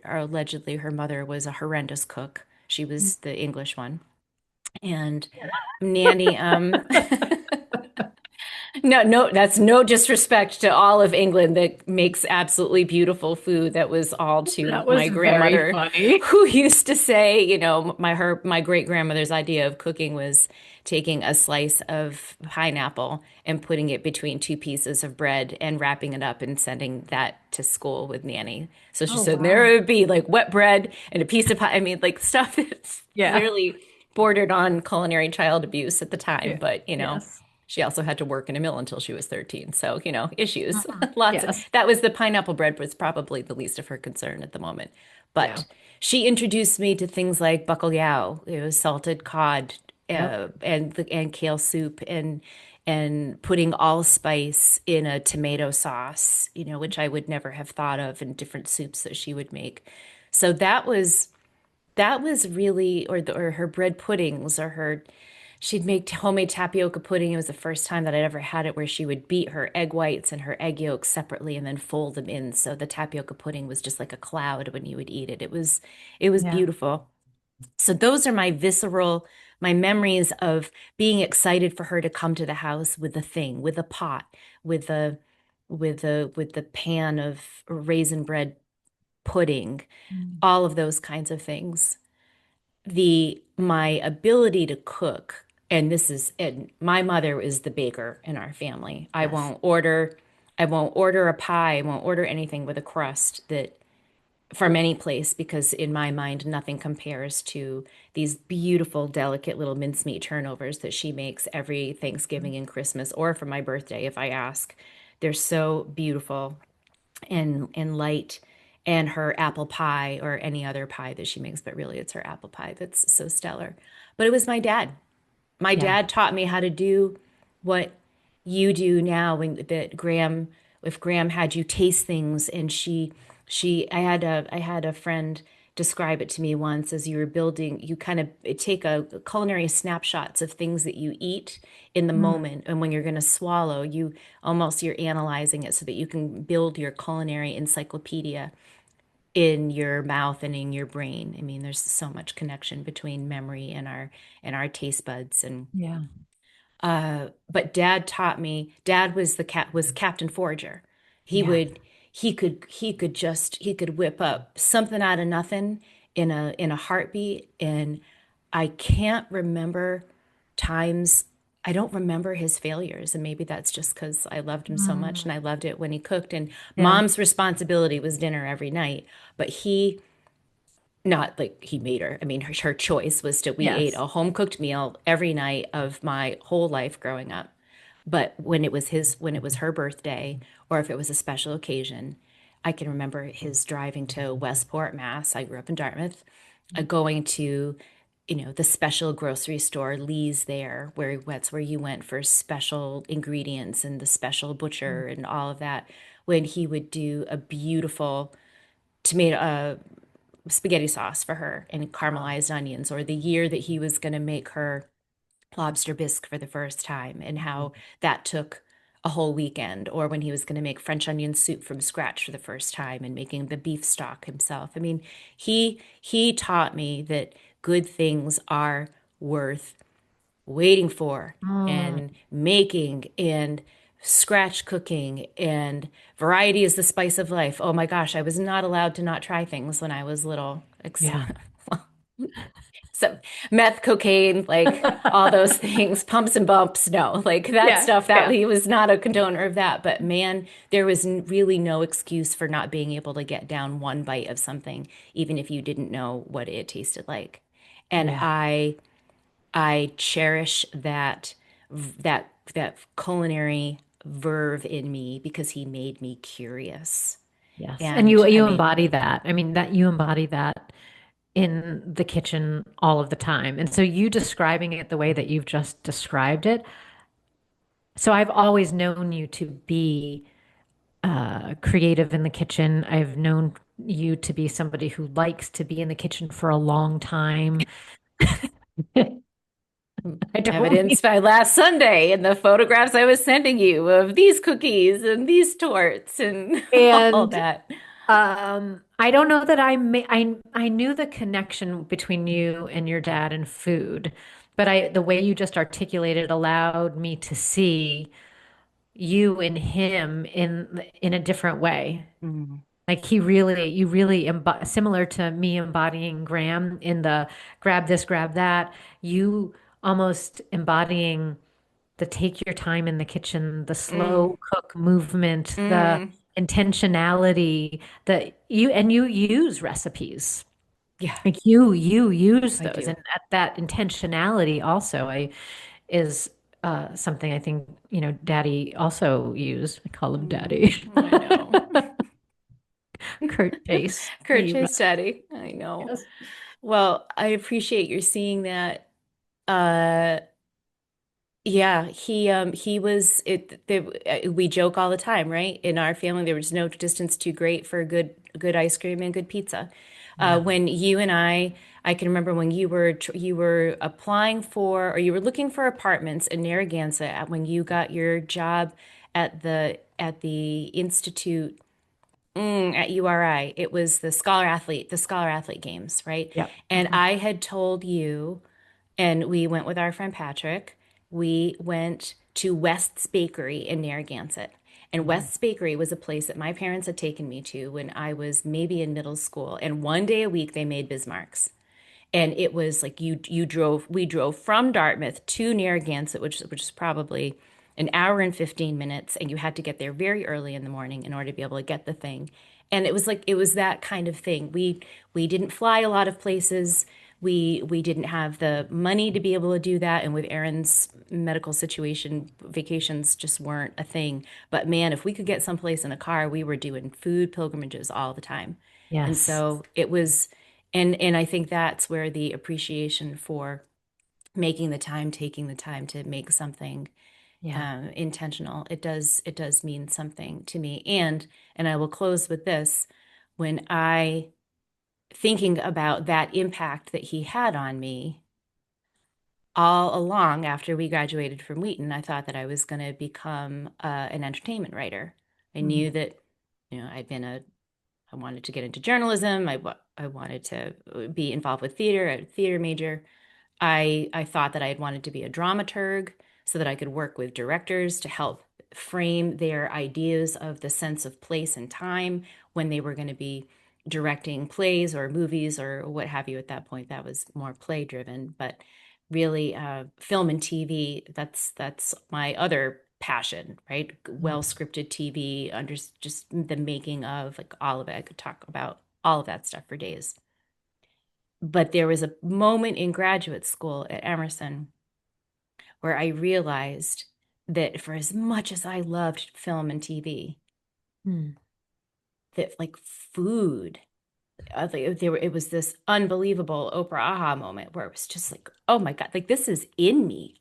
allegedly her mother was a horrendous cook. She was the English one. And Nanny, no, no, that's no disrespect to all of England that makes absolutely beautiful food. That was all to That my was very grandmother, funny. who used to say, my great grandmother's idea of cooking was taking a slice of pineapple and putting it between two pieces of bread and wrapping it up and sending that to school with Nanny. So she Oh, said there wow. would be like wet bread and a piece of pie. I mean, like stuff that's Yeah. clearly bordered on culinary child abuse at the time, Yeah. but Yes. she also had to work in a mill until she was 13. So, issues. Mhm. Lots of Yes. that was the pineapple bread was probably the least of her concern at the moment. Yeah. But she introduced me to things like bacalhau, salted cod, Yep. and kale soup, and putting allspice in a tomato sauce, which I would never have thought of, in different soups that she would make. So that was really, or her bread puddings, or she'd make homemade tapioca pudding. It was the first time that I'd ever had it, where she would beat her egg whites and her egg yolks separately and then fold them in. So the tapioca pudding was just like a cloud when you would eat it. It was Yeah. beautiful. So those are my memories of being excited for her to come to the house with the thing, with a pot, with the pan of raisin bread pudding, Mm. all of those kinds of things. The my ability to cook, and my mother is the baker in our family. I Yes. won't order a pie, I won't order anything with a crust that from any place, because in my mind nothing compares to these beautiful delicate little mincemeat turnovers that she makes every Thanksgiving and Christmas, or for my birthday if I ask. They're so beautiful and light. And her apple pie, or any other pie that she makes, but really it's her apple pie that's so stellar. But it was my dad. My Yeah. dad taught me how to do what you do now, if Graham had you taste things. And I had a friend describe it to me once, as you were building, you kind of take a culinary snapshots of things that you eat in the Mm. moment, and when you're going to swallow, you're analyzing it so that you can build your culinary encyclopedia in your mouth and in your brain. I mean, there's so much connection between memory and our taste buds. And Yeah. but Dad taught me. Dad was Captain Forager. He Yeah. would he could whip up something out of nothing in a heartbeat. And I can't remember times. I don't remember his failures, and maybe that's just because I loved him so much, Mm. and I loved it when he cooked. And Yeah. Mom's responsibility was dinner every night, but he not like he made her. I mean, her choice was to we ate Yes. a home cooked meal every night of my whole life growing up. But when it was her birthday, or if it was a special occasion, I can remember his driving to Westport, Mass. I grew up in Dartmouth, going to, the special grocery store, Lee's there, where that's where you went for special ingredients, and the special Mm. butcher and all of that. When he would do a beautiful tomato spaghetti sauce for her and Oh. caramelized onions, or the year that he was going to make her lobster bisque for the first time, and how that took a whole weekend, or when he was going to make French onion soup from scratch for the first time and making the beef stock himself. I mean, he taught me that good things are worth waiting for, Mm. and making, and scratch cooking, and variety is the spice of life. Oh my gosh, I was not allowed to not try things when I was little. Yeah. some meth, cocaine, like all those things, pumps and bumps. No, like that Yeah, stuff, that yeah, he was not a condoner of that. But man, there was really no excuse for not being able to get down one bite of something, even if you didn't know what it tasted like. And yeah. I cherish that culinary verve in me because he made me curious. Yes. And And I you mean, embody that. I mean, that you embody that in the kitchen all of the time. And so you describing it the way that you've just described it. So I've always known you to be creative in the kitchen. I've known you to be somebody who likes to be in the kitchen for a long time. I don't mean, evidenced by last Sunday and the photographs I was sending you of these cookies and these torts and all and that. I don't know that I knew the connection between you and your dad and food, but the way you just articulated allowed me to see you and him in a different way. Mm, Like you really similar to me embodying Graham in the grab this, grab that, you almost embodying the take your time in the kitchen, the mm, slow cook movement, the mm. intentionality that you use recipes. Yeah, Like you use I those, do. and that intentionality also I is something I think, Daddy also used. I call him Daddy. I know. Kurt Chase. Kurt Chase Daddy. I know. Yes. Well, I appreciate your seeing that. Uh, yeah, he was we joke all the time, right? In our family, there was no distance too great for good ice cream and good pizza. Yeah. When you and I can remember when you were applying for or you were looking for apartments in Narragansett when you got your job at the institute at URI. It was the Scholar Athlete Games, right? Yeah. And Mhm. I had told you, and we went with our friend Patrick. We went to West's Bakery in Narragansett. And Mhm. West's Bakery was a place that my parents had taken me to when I was maybe in middle school. And one day a week they made Bismarcks. And it was like we drove from Dartmouth to Narragansett, which is probably an hour and 15 minutes, and you had to get there very early in the morning in order to be able to get the thing. And it was that kind of thing. We didn't fly a lot of places. We didn't have the money to be able to do that. And with Erin's medical situation, vacations just weren't a thing. But man, if we could get someplace in a car, we were doing food pilgrimages all the time. And Yes. so it was and I think that's where the appreciation for making the time, taking the time to make something Yeah. intentional, it does mean something to me. And I will close with this: when I thinking about that impact that he had on me all along after we graduated from Wheaton, I thought that I was going to become an entertainment writer. I knew Mm. that I wanted to get into journalism. I wanted to be involved with theater, a theater major. I thought that I had wanted to be a dramaturg so that I could work with directors to help frame their ideas of the sense of place and time when they were going to be directing plays or movies or what have you. At that point, that was more play driven, but really film and TV, that's my other passion, right? Mm. Well scripted TV, under just the making of like all of it. I could talk about all of that stuff for days. But there was a moment in graduate school at Emerson where I realized that for as much as I loved film and TV, Mm. that like food, it was this unbelievable Oprah aha moment where it was just like, oh my God, like this is in me.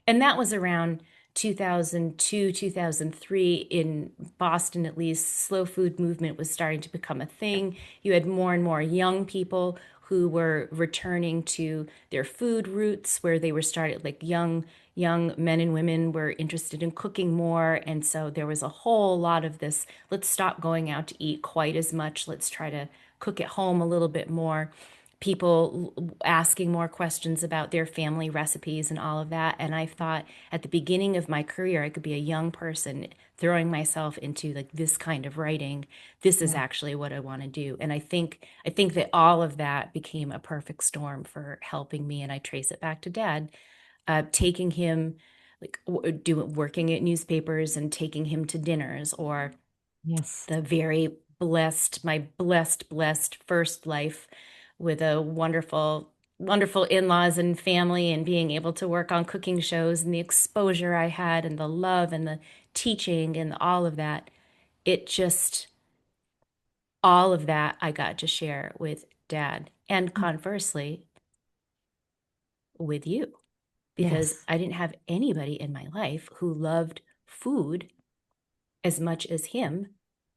And that was around 2002, 2003 in Boston, at least. Slow food movement was starting to become a thing. You had more and more young people who were returning to their food roots, where they were started like young men and women were interested in cooking more. And so there was a whole lot of this, let's stop going out to eat quite as much. Let's try to cook at home a little bit more. people asking more questions about their family recipes and all of that. And I thought at the beginning of my career, I could be a young person throwing myself into like this kind of writing. This is Yeah. actually what I want to do. And I think that all of that became a perfect storm for helping me. And I trace it back to dad, taking him like working at newspapers and taking him to dinners, or Yes. the very my blessed first life with a wonderful in-laws and family, and being able to work on cooking shows, and the exposure I had and the love and the teaching and all of that. It just, all of that I got to share with dad, and conversely with you, because Yes. I didn't have anybody in my life who loved food as much as him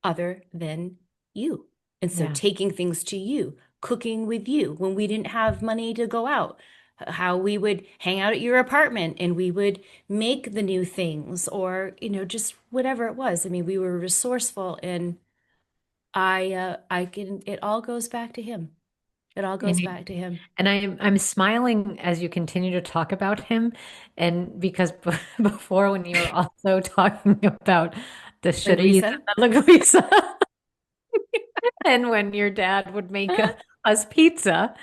other than you. And so Yeah. taking things to you, cooking with you when we didn't have money to go out, how we would hang out at your apartment and we would make the new things, or, just whatever it was. I mean, we were resourceful, and it all goes back to him. It all goes And back to him. I'm smiling as you continue to talk about him, and because before when you were also talking about the shouldas Linguiça. and the Luisa, and when your dad would make us pizza,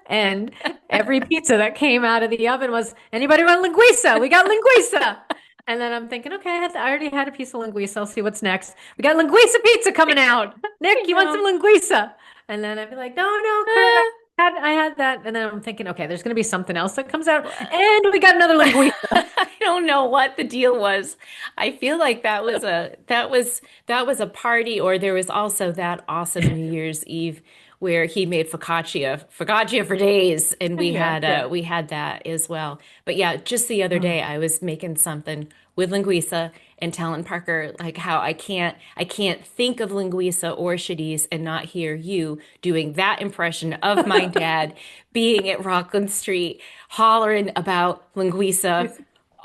and every pizza that came out of the oven was, anybody want linguiça? We got linguiça. And then I'm thinking, okay, I already had a piece of linguiça. I'll see what's next. We got linguiça pizza coming out. I Nick, you want some know. linguiça? And then I'd be like, no, no, Kurt, I had that. And then I'm thinking, okay, there's going to be something else that comes out. And we got another linguiça. I don't know what the deal was. I feel like that was a party, or there was also that awesome New Year's Eve where he made focaccia for days, and we Yeah, had yeah. we had that as well. But yeah, just the other Oh, day I was making something with linguiça and telling Parker like how I can't think of linguiça or Shadis and not hear you doing that impression of my dad being at Rockland Street hollering about linguiça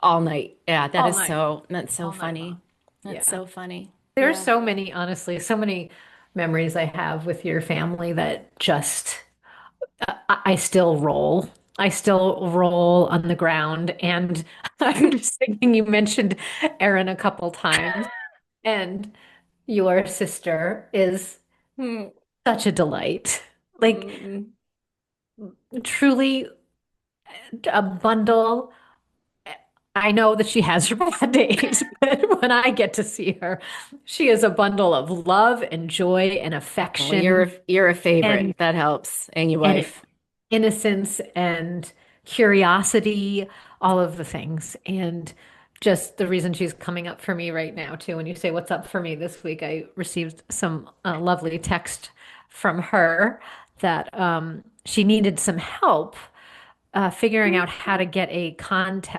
all night. Yeah, all night, that's so all night funny. long. That's Yeah. so funny. There's Yeah. so many, honestly, so many memories I have with your family that just, I still roll. I still roll on the ground. And I'm just thinking, you mentioned Erin a couple times, and your sister is Mm, such a delight. Like, mm, truly a bundle. I know that she has her bad days, but when I get to see her, she is a bundle of love and joy and well, you're affection you're a favorite. and That helps. And your and wife. innocence and curiosity, all of the things. And just the reason she's coming up for me right now, too. When you say what's up for me this week, I received some lovely text from her that she needed some help figuring out how to get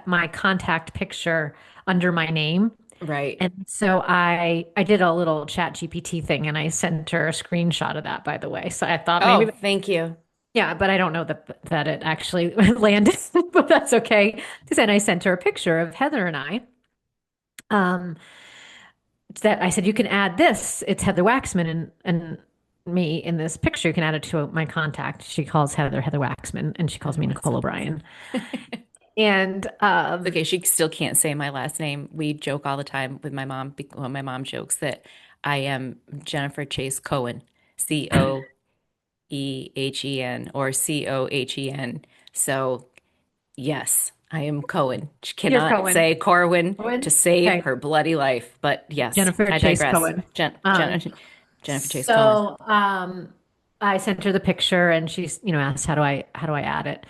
my contact picture under my name. Right. And so I did a little chat GPT thing, and I sent her a screenshot of that, by the way. So I thought maybe Oh, thank you. yeah, but I don't know that it actually landed, but that's okay. Then I sent her a picture of Heather and I. Um, that I said, you can add this. It's Heather Waxman and me in this picture. You can add it to my contact. She calls Heather Waxman, and she calls Heather me Nicole Waxman. O'Brien. And Okay, she still can't say my last name. We joke all the time with my mom. Well, my mom jokes that I am Jennifer Chase Cohen, Coehen, or Cohen. So yes, I am Cohen. She you're cannot Cohen. say Corwin to Cohen? save Okay. her bloody life. But yes, Jennifer I Chase digress. Cohen. Jennifer Chase Cohen. So I sent her the picture, and she's, asked how do I add it?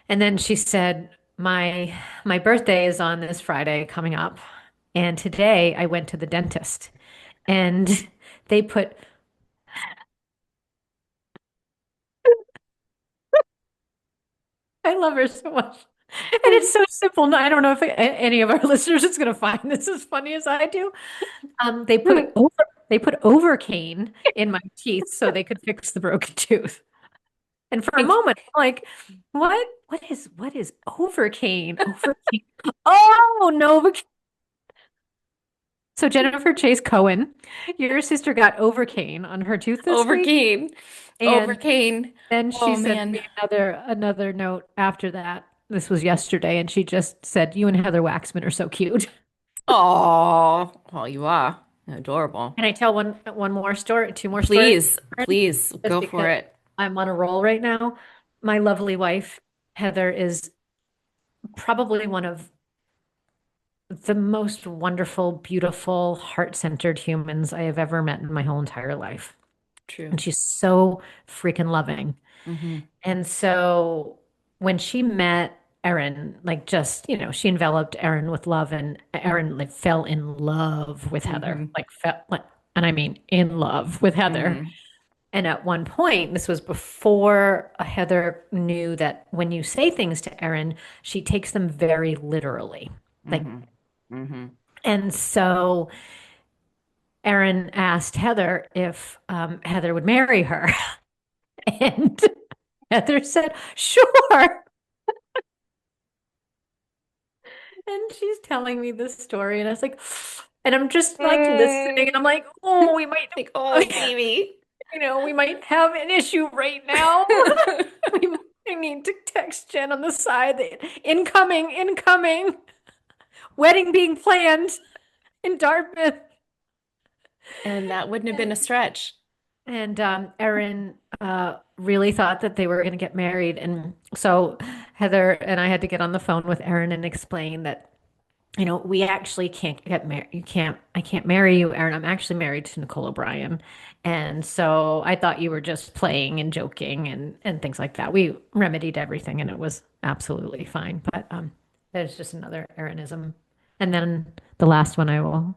And then she said, my birthday is on this Friday coming up, and today I went to the dentist, and they put I love her so much. And it's so simple. I don't know if any of our listeners is going to find this as funny as I do. They put Overcane in my teeth so they could fix the broken tooth. And for a moment, I'm like, what is Overcane? Overcane. Oh, Novocaine. So Jennifer Chase Cohen, your sister got Overcane on her tooth this week, Overcame. and Overcame. then she Oh sent man. me another note after that. This was yesterday, and she just said, "You and Heather Waxman are so cute." Oh, well, you are adorable. Can I tell one more story, two more stories? Please, please Just go for because it. I'm on a roll right now. My lovely wife, Heather, is probably one of the most wonderful, beautiful, heart-centered humans I have ever met in my whole entire life. True. And she's so freaking loving. Mm-hmm. And so when she met Erin, like just, she enveloped Erin with love and Erin like fell in love with Heather. Mm-hmm. Like fell like, and I mean in love with Heather. Mm-hmm. And at one point, this was before Heather knew that when you say things to Erin, she takes them very literally. Like, Mm-hmm. Mm-hmm. and so Erin asked Heather if Heather would marry her. And Heather said, sure. And she's telling me this story, and I was like, and I'm just like listening, and I'm like, oh, we might, Like, oh, baby. we might have an issue right now. I need to text Jen on the side that incoming, wedding being planned in Dartmouth. And that wouldn't have been a stretch. And Erin really thought that they were going to get married. And so Heather and I had to get on the phone with Erin and explain that, we actually can't get married. I can't marry you, Erin. I'm actually married to Nicole O'Brien. And so I thought you were just playing and joking and things like that. We remedied everything and it was absolutely fine. But there's just another Erinism. And then the last one I will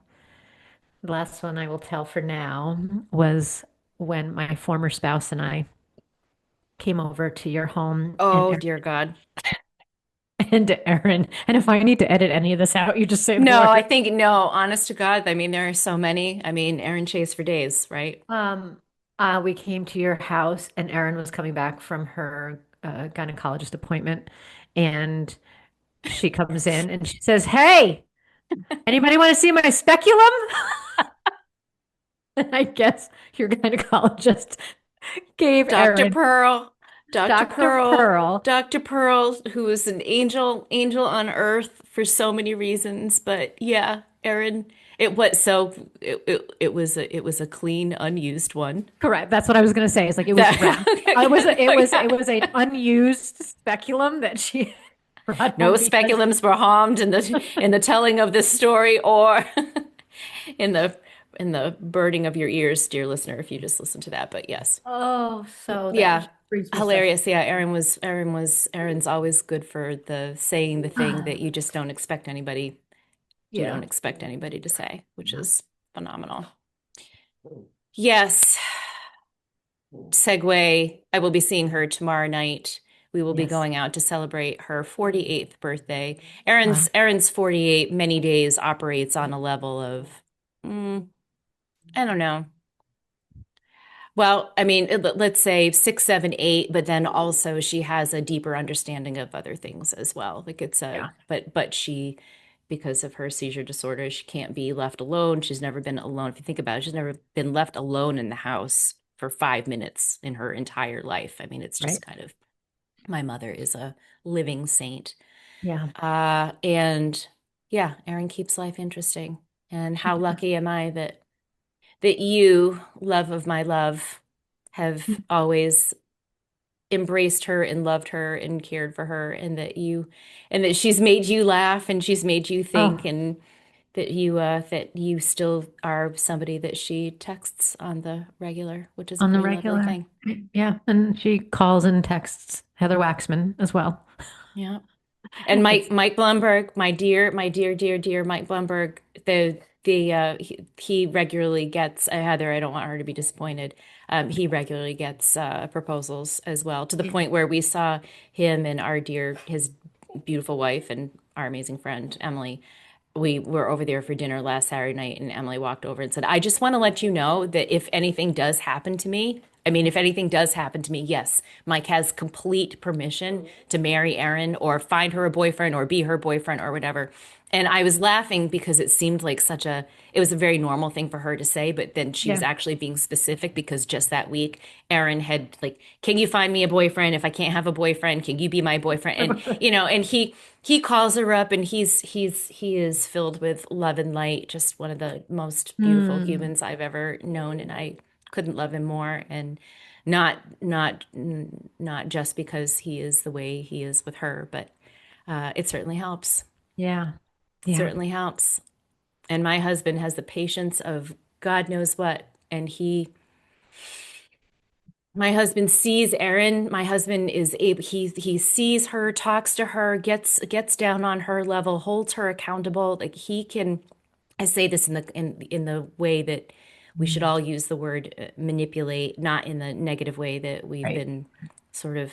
tell for now was when my former spouse and I came over to your home and Oh, dear God. and to Erin. And if I need to edit any of this out, you just say the No, I word. think, no, honest to God. I mean, there are so many. I mean, Erin Chase for days, right? Um, we came to your house, and Erin was coming back from her gynecologist appointment, and she comes in and she says, "Hey, anybody want to see my speculum?" And I guess your gynecologist gave Dr. Erin Pearl, Dr. Dr. Pearl, Pearl. Dr. Pearl, who is an angel on earth for so many reasons. But yeah, Erin, it was a clean, unused one. Correct. That's what I was going to say. It's like it was wrapped. I was That, it was an unused speculum that she brought no home because speculums were harmed in the telling of this story or in the burning of your ears, dear listener, if you just listen to that. But yes. oh, so that Yeah. just brings me such Hilarious. Yeah, Erin's always good for the saying the thing that you yeah. don't expect anybody to say, which is phenomenal. Yes. Segue. I will be seeing her tomorrow night. We will be Yes. going out to celebrate her 48th birthday. Wow. Erin's 48 many days operates on a level of I don't know. Well, I mean, let's say 6, 7, 8, but then also she has a deeper understanding of other things as well. Like it's a, Yeah. but she, because of her seizure disorder, she can't be left alone. She's never been alone. If you think about it, she's never been left alone in the house for 5 minutes in her entire life. I mean, it's just Right. kind of, my mother is a living saint. Yeah. And yeah, Erin keeps life interesting. And how lucky am I that you, love of my love, have always embraced her and loved her and cared for her, and that she's made you laugh and she's made you think, Oh, and that you still are somebody that she texts on the regular, which is a on the pretty lovely regular. thing. Yeah. And she calls and texts Heather Waxman as well. Yeah. And It's Mike Blumberg, dear Mike Blumberg, he regularly gets Heather. I don't want her to be disappointed. He regularly gets proposals as well, to the point where we saw him and his beautiful wife and our amazing friend Emily. We were over there for dinner last Saturday night, and Emily walked over and said, "I just want to let you know that if anything does happen to me, I mean, if anything does happen to me, yes, Mike has complete permission to marry Erin or find her a boyfriend or be her boyfriend or whatever. And I was laughing because it seemed like it was a very normal thing for her to say, but then she was Yeah. actually being specific because just that week, Erin had like, can you find me a boyfriend? If I can't have a boyfriend, can you be my boyfriend? And and he calls her up and he is filled with love and light, just one of the most beautiful Mm, humans I've ever known. And I couldn't love him more. And not just because he is the way he is with her, but it certainly helps. yeah. Yeah. Certainly helps. And my husband has the patience of God knows what. And my husband sees Erin. My husband is able, he sees her, talks to her, gets down on her level, holds her accountable. Like he can, I say this in the way that we should Mm, all use the word manipulate, not in the negative way that we've right. been sort of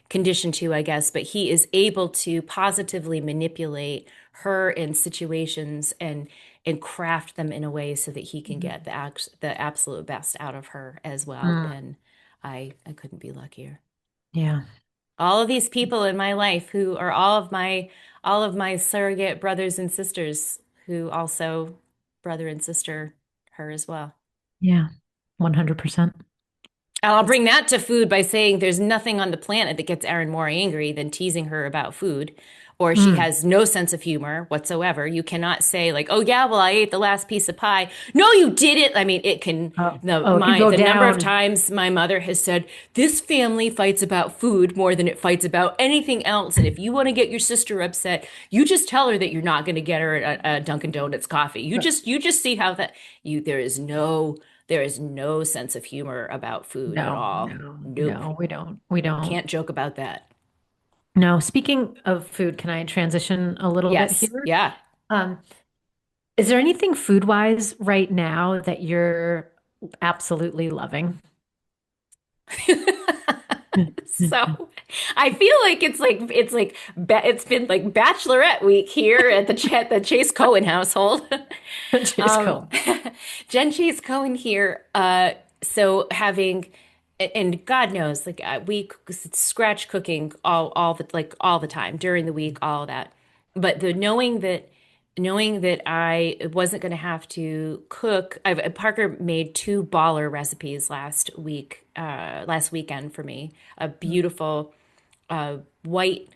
conditioned to, I guess, but he is able to positively manipulate her in situations and craft them in a way so that he can Mhm. get the absolute best out of her as well. Mm, And I couldn't be luckier. yeah. All of these people in my life who are all of my surrogate brothers and sisters who also brother and sister her as well. Yeah. 100%. And I'll bring that to food by saying there's nothing on the planet that gets Erin more angry than teasing her about food, or she Mm. has no sense of humor whatsoever. You cannot say like, "Oh yeah, well I ate the last piece of pie." No, you didn't. I mean, it can Oh, oh, it could go the number of down. times my mother has said, "This family fights about food more than it fights about anything else." And if you want to get your sister upset, you just tell her that you're not going to get her a Dunkin' Donuts coffee. You just see how that you there is no sense of humor about food at No, all. no, Nope. no, we don't. We don't. Can't joke about that. No, speaking of food, can I transition a little bit Yes. here? Yeah. Um, is there anything food-wise right now that you're absolutely loving? So I feel like it's been like bachelorette week here at the Chase Cohen household. Just Um, go. Jen Chase Cohen here. So having, and God knows, like we scratch cooking all the time during the week, all of that. But the knowing that I wasn't going to have to cook, Parker made two baller recipes last weekend for me. A beautiful uh, white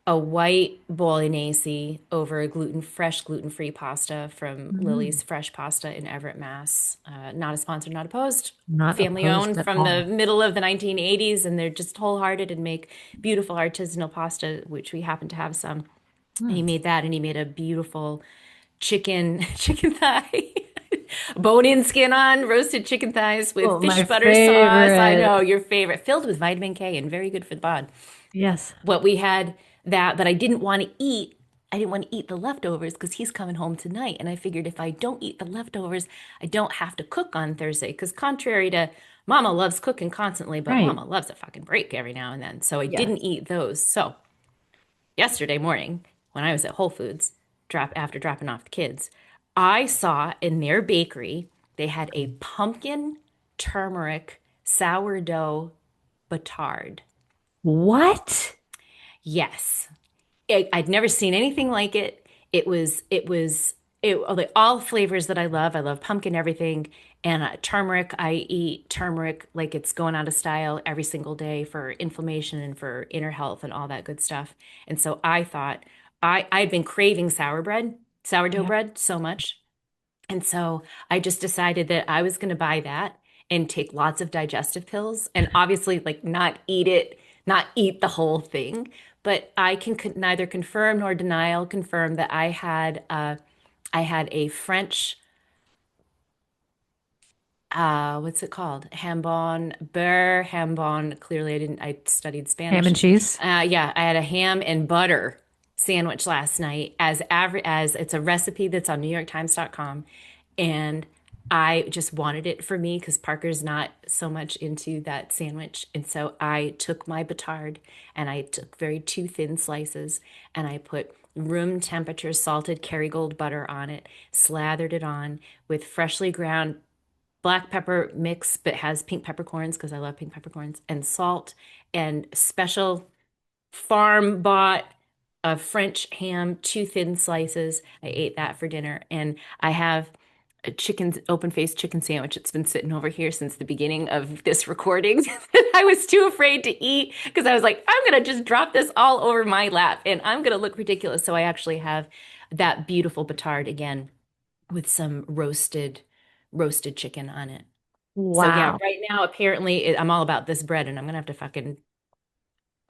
a white bolognese over fresh gluten-free pasta from Mhm. Lily's Fresh Pasta in Everett, Mass. Not a sponsor, not opposed. Not Family opposed owned at from the all. middle of the 1980s, and they're just wholehearted and make beautiful artisanal pasta, which we happen to have some. And he Mm. made that, and he made a beautiful chicken thigh. Bone in, skin on, roasted chicken thighs with Oh, fish my butter sauce. I favorite. know, your favorite, filled with vitamin K and very good for the bod. Yes. What we had that, but I didn't want to eat. I didn't want to eat the leftovers because he's coming home tonight. And I figured if I don't eat the leftovers, I don't have to cook on Thursday. Because contrary to Mama loves cooking constantly, but Right. Mama loves a fucking break every now and then. So I Yes. didn't eat those. So yesterday morning, when I was at Whole Foods, after dropping off the kids, I saw in their bakery they had a pumpkin turmeric sourdough batard. What? Yes. I'd never seen anything like it. Like all flavors that I love. I love pumpkin everything and turmeric. I eat turmeric like it's going out of style every single day for inflammation and for inner health and all that good stuff. And so I thought I'd been craving sourdough Yeah. bread so much. And so I just decided that I was going to buy that and take lots of digestive pills and obviously like not eat the whole thing. But I can neither confirm nor confirm that I had a French what's it called? Hambon. Clearly I studied Ham and Spanish. cheese. Yeah, I had a ham and butter sandwich last night as it's a recipe that's on NewYorkTimes.com. And I just wanted it for me because Parker's not so much into that sandwich. And so I took my batard and I took very two thin slices and I put room temperature salted Kerrygold butter on it, slathered it on with freshly ground black pepper mix, but has pink peppercorns because I love pink peppercorns and salt and special farm bought a French ham, two thin slices. I ate that for dinner, and I have a chicken open-faced chicken sandwich. It's been sitting over here since the beginning of this recording. I was too afraid to eat because I was like, I'm gonna just drop this all over my lap and I'm gonna look ridiculous. So I actually have that beautiful batard again with some roasted chicken on it. So yeah, Wow. right now apparently I'm all about this bread, and I'm gonna have to fucking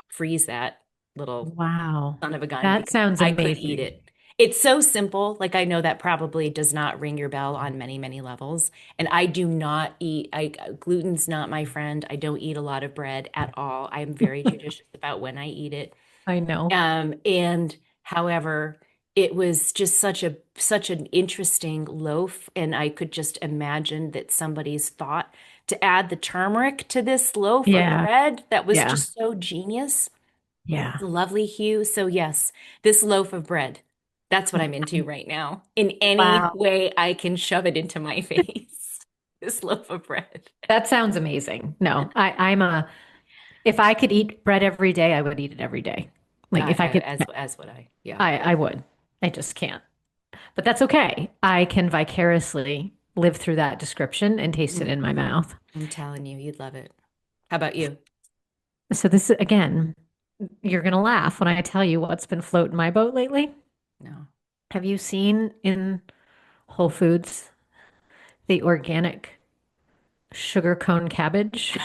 freeze that little Wow. son of a gun That because sounds I could eat amazing. it. It's so simple. Like I know that probably does not ring your bell on many, many levels. And I do not eat, gluten's not my friend. I don't eat a lot of bread at all. I'm very judicious about when I eat it. I know. And however, it was just such an interesting loaf, and I could just imagine that somebody's thought to add the turmeric to this loaf of Yeah. bread that was Yeah. just so genius. It's Yeah. a lovely hue. So yes, this loaf of bread, that's what I'm into right now. In any Wow. way I can shove it into my face. This loaf of bread. That sounds amazing. No, I'm a, if I could eat bread every day, I would eat it every day. Like if I could, As would I. Yeah. I would. I just can't. But that's okay. I can vicariously live through that description and taste it Mm, in my mouth. I'm telling you, you'd love it. How about you? So this is, again, you're gonna laugh when I tell you what's been floating my boat lately. No. Have you seen in Whole Foods the organic sugar cone cabbage?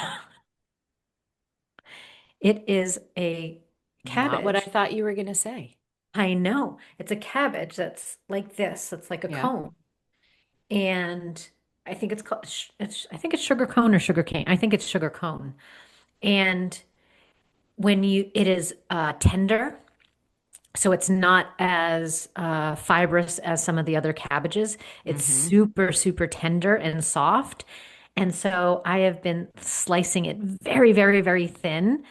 It is a Not what I cabbage. thought you were gonna say. I know. It's a cabbage that's like this. It's like a Yeah. cone. And I think it's called, I think it's sugar cone or sugar cane. I think it's sugar cone. And it is tender, so it's not as fibrous as some of the other cabbages. It's Mm-hmm. super, super tender and soft. And so I have been slicing it very, very, very thin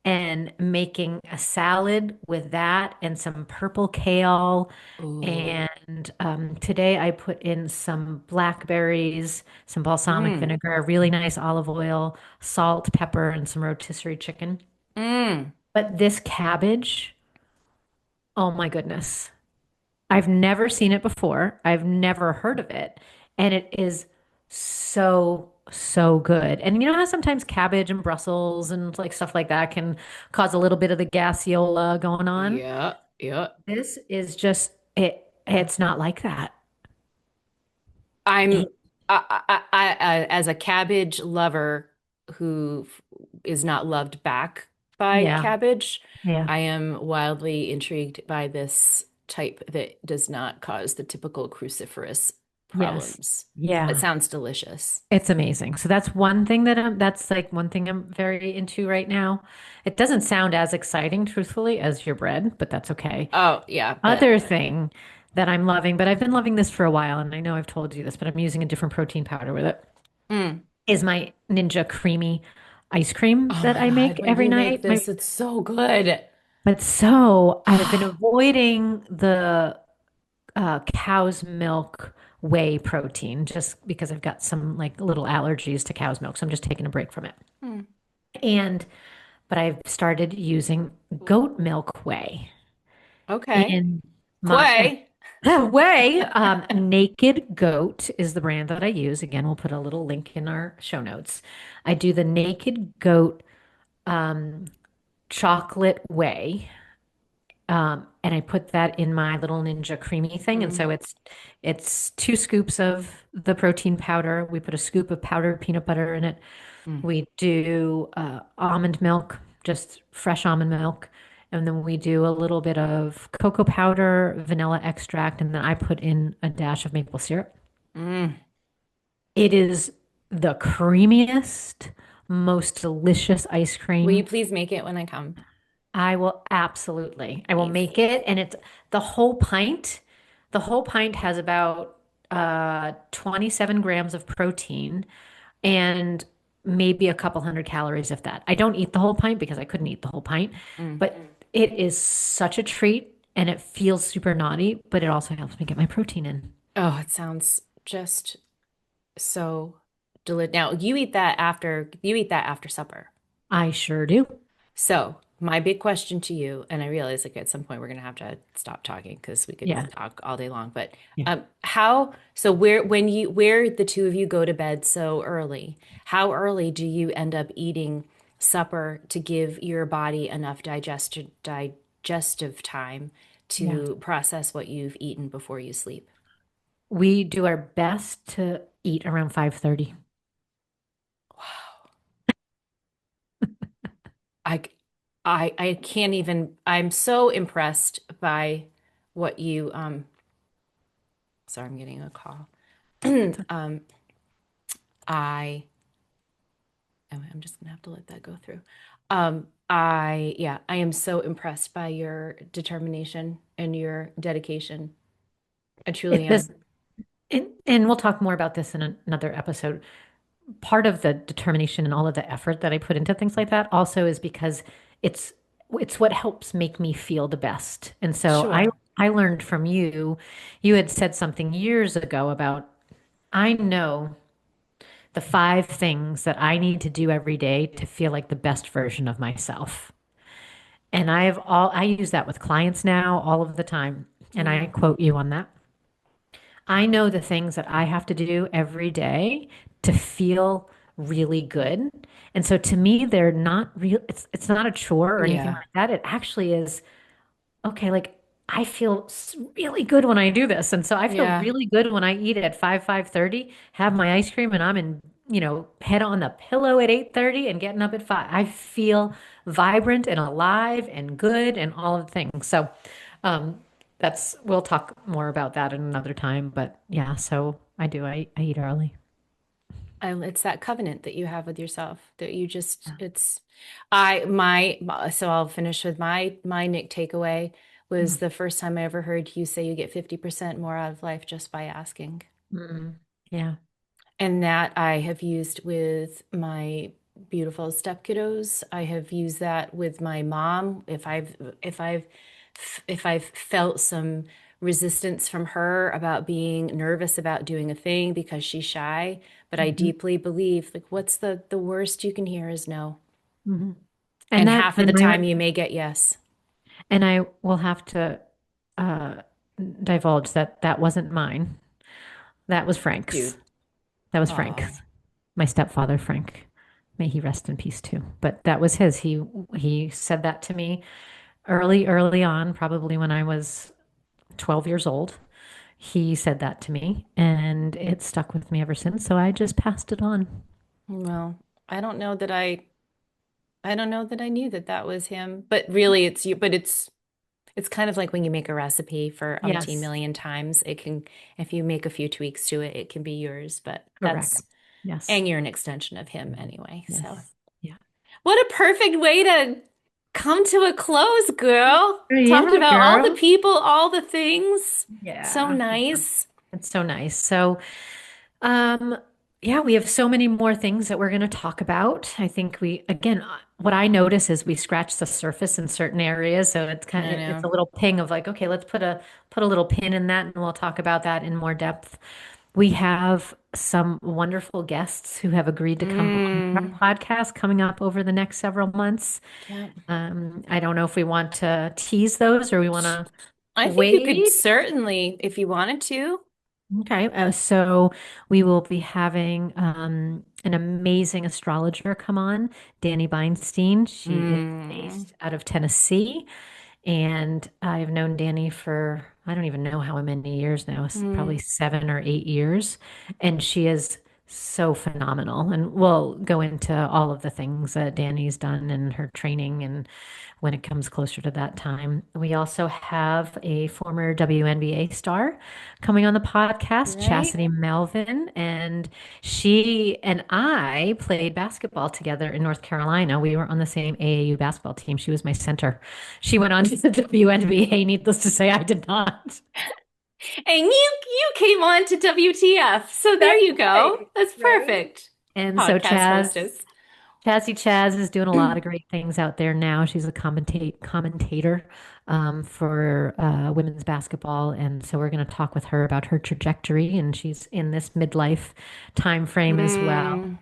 and making a salad with that and some purple kale. Ooh. And today I put in some blackberries, some balsamic Mm. vinegar, really nice olive oil, salt, pepper, and some rotisserie chicken. Mm. But this cabbage, oh my goodness. I've never seen it before. I've never heard of it. And it is so, so good. And you know how sometimes cabbage and Brussels and like stuff like that can cause a little bit of the gaseola going on? Yeah. Yeah. This is just it's not like that. I'm It- as a cabbage lover who is not loved back by yeah, cabbage, yeah. I am wildly intrigued by this type that does not cause the typical cruciferous Yes. problems. It Yeah. sounds delicious. It's amazing. So that's one thing that's like one thing I'm very into right now. It doesn't sound as exciting, truthfully, as your bread, but that's okay. Oh, yeah, but Other thing that I'm loving, but I've been loving this for a while, and I know I've told you this, but I'm using a different protein powder with it, mm. is my Ninja creamy ice cream Oh that my I God, make when every you make night. this, it's so good. But so I've been avoiding the cow's milk whey protein just because I've got some like little allergies to cow's milk. So I'm just taking a break from it. Mm. And but I've started using goat milk whey Okay. in my Quay. whey. Naked Goat is the brand that I use. Again, we'll put a little link in our show notes. I do the Naked Goat um, chocolate whey. And I put that in my little Ninja creamy thing. And Mm, so it's 2 scoops of the protein powder. We put a scoop of powdered peanut butter in it. mm, We do almond milk, just fresh almond milk. And then we do a little bit of cocoa powder, vanilla extract, and then I put in a dash of maple syrup. mm. It is the creamiest, most delicious ice Will you cream. please make it when I come? I will absolutely. I will make Amazing. it, and it's the whole pint. The whole pint has about 27 grams of protein and maybe a couple hundred calories, if that. I don't eat the whole pint because I couldn't eat the whole pint, Mm. but it is such a treat and it feels super naughty, but it also helps me get my protein in. Oh, it sounds just so delicious. Now, you eat that after supper. I sure do. So, my big question to you, and I realize like at some point we're gonna have to stop talking because we could Yeah. talk all day long, but Yeah. how, so where the two of you go to bed so early, how early do you end up eating supper to give your body enough digestive time Yeah. to process what you've eaten before you sleep? We do our best to eat around 5:30. I, I can't even, I'm so impressed by what you, sorry, I'm getting a call. Um, I, I'm just gonna have to let that go through. Yeah, I am so impressed by your determination and your dedication. I truly It am. does, and we'll talk more about this in another episode. Part of the determination and all of the effort that I put into things like that also is because it's it's what helps make me feel the best. And so Sure. I learned from you. You had said something years ago about I know the 5 things that I need to do every day to feel like the best version of myself. And I use that with clients now all of the time. And I Mm, quote you on that. I know the things that I have to do every day to feel really good. And so to me, they're not real. It's not a chore or anything yeah. like that. It actually is okay. Like I feel really good when I do this. And so I feel Yeah. really good when I eat at 5:30, have my ice cream and I'm in, head on the pillow at 8:30 and getting up at 5. I feel vibrant and alive and good and all of the things. So, um, we'll talk more about that in another time. But yeah, so I eat early. It's that covenant that you have with yourself that you just, Yeah. it's, so I'll finish with my Nick takeaway was Mm. the first time I ever heard you say you get 50% more out of life just by asking. Mm. Yeah. And that I have used with my beautiful step kiddos. I have used that with my mom. If I've felt some resistance from her about being nervous about doing a thing because she's shy, but I Mhm. deeply believe like what's the worst you can hear is no. Mhm. And half of the And time you may get yes. I will have to uh, divulge that that wasn't mine. That was Frank's. Dude. That was Oh. Frank's. My stepfather, Frank. May he rest in peace too. But that was his. He said that to me early on, probably when I was 12 years old. He said that to me, and it stuck with me ever since. So I just passed it on. Well, I don't know that I don't know that I knew that that was him, but really it's you, but it's kind of like when you make a recipe for umpteen Yes, million times, it can, if you make a few tweaks to it, it can be yours, but correct. that's, Yes, and you're an extension of him anyway. So, yes. Yeah. what a perfect way to come to a close, girl. Talked Yeah, about all the girl. people, all the things. So Yeah. nice. It's so nice. So, Um, yeah, we have so many more things that we're going to talk about. I think again, what I notice is we scratch the surface in certain areas. So I it's know. a little ping of like, okay, let's put a little pin in that and we'll talk about that in more depth. We have some wonderful guests who have agreed to come on Mm, our podcast coming up over the next several months. yeah. I don't know if we want to tease those or we want to I think you could wait. certainly, if you wanted to. Okay, so we will be having an amazing astrologer come on, Danny Beinstein. She is Mm, based out of Tennessee, and I've known Danny for I don't even know how many years now, probably mm, 7 or 8 years, and she is so phenomenal. And we'll go into all of the things that Danny's done and her training and when it comes closer to that time. We also have a former WNBA star coming on the podcast, right? Chastity Melvin, and she and I played basketball together in North Carolina. We were on the same AAU basketball team. She was my center. She went on to the WNBA. Needless to say, I did not. And you came on to WTF. So there That's you go. right. That's Right. perfect. And so Podcast hostess. Chaz is doing a lot of great things out there now. She's a commentator for women's basketball, and so we're going to talk with her about her trajectory, and she's in this midlife time frame as well. Mm,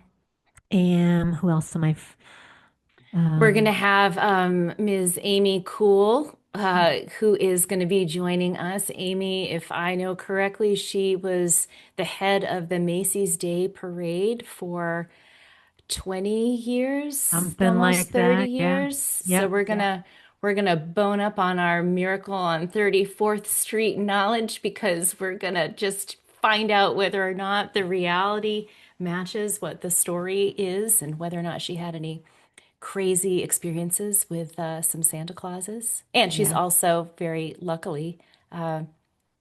And who else am I? We're going to Um, have Ms. Amy Cool, who is going to be joining us. Amy, if I know correctly, she was the head of the Macy's Day Parade for 20 years, Something almost like 30 that. Yeah. years. So Yep. we're Yep. gonna we're gonna bone up on our Miracle on 34th Street knowledge because we're gonna just find out whether or not the reality matches what the story is and whether or not she had any crazy experiences with some Santa Clauses. And she's Yeah. also very luckily,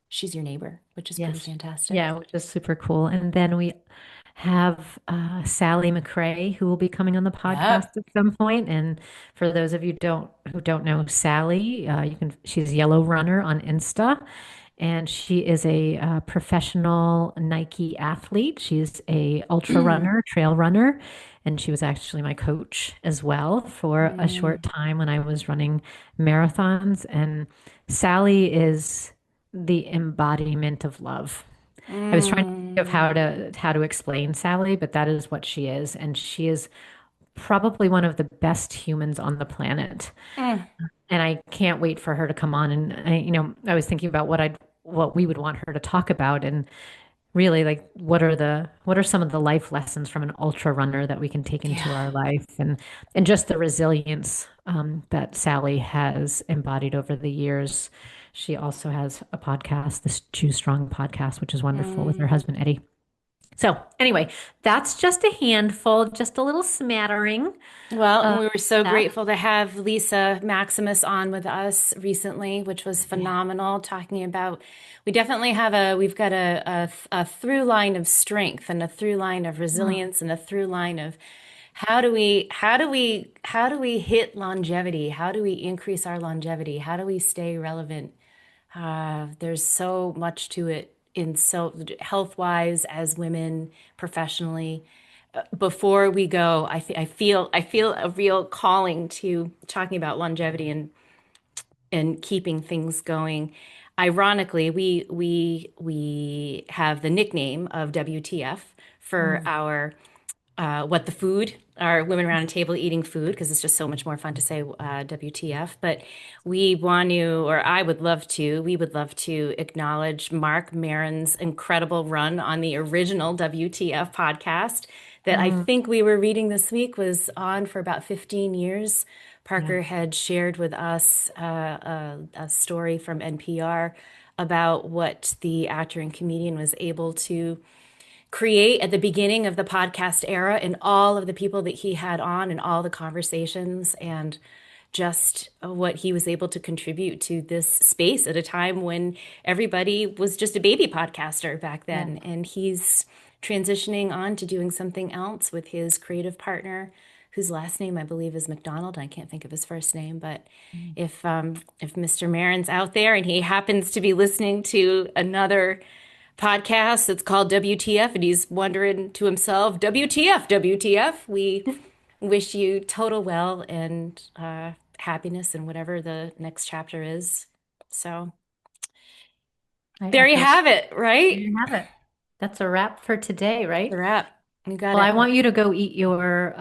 she's your neighbor, which is pretty Yes. fantastic. Yeah, which is super cool. And then we have Sally McRae, who will be coming on the podcast Yep. at some point. And for those of you who don't know Sally, she's Yellow Runner on Insta, and she is a professional Nike athlete. She's a ultra runner, trail runner, and she was actually my coach as well for a short Mm, time when I was running marathons. And Sally is the embodiment of love. I was trying to think of mm, how to explain Sally, but that is what she is, and she is probably one of the best humans on the planet. mm. And I can't wait for her to come on. And I was thinking about what we would want her to talk about, and really like what are some of the life lessons from an ultra runner that we can take into Yeah. our life, and just the resilience that Sally has embodied over the years. She also has a podcast, this Choose Strong podcast, which is wonderful with her Mm. husband Eddie. So anyway, that's just a handful, just a little smattering Well, and of we were so that. grateful to have Lisa Maximus on with us recently, which was Yeah. phenomenal, talking about we've got a through line of strength and a through line of Oh, resilience and a through line of how do we hit longevity? How do we increase our longevity? How do we stay relevant? There's so much to it in so health wise as women professionally. Before we go, I feel a real calling to talking about longevity and keeping things going. Ironically, we have the nickname of WTF for mm, our what the food, our women around a table eating food, because it's just so much more fun to say WTF. But we want to, or I would love to, we would love to acknowledge Mark Maron's incredible run on the original WTF podcast that I mm, think we were reading this week was on for about 15 years. yeah. Parker had shared with us a story from NPR about what the actor and comedian was able to create at the beginning of the podcast era and all of the people that he had on and all the conversations and just what he was able to contribute to this space at a time when everybody was just a baby podcaster back Yeah. then. And he's transitioning on to doing something else with his creative partner, whose last name I believe is McDonald. I can't think of his first name, but Mm. if Mr. Marin's out there and he happens to be listening to another podcast that's called WTF, and he's wondering to himself, WTF, WTF. We wish you total well and happiness in whatever the next chapter is. So I there you echo. have it, There right? you have it. That's a wrap for today, The right? wrap. You got Well, I it. want you to go eat your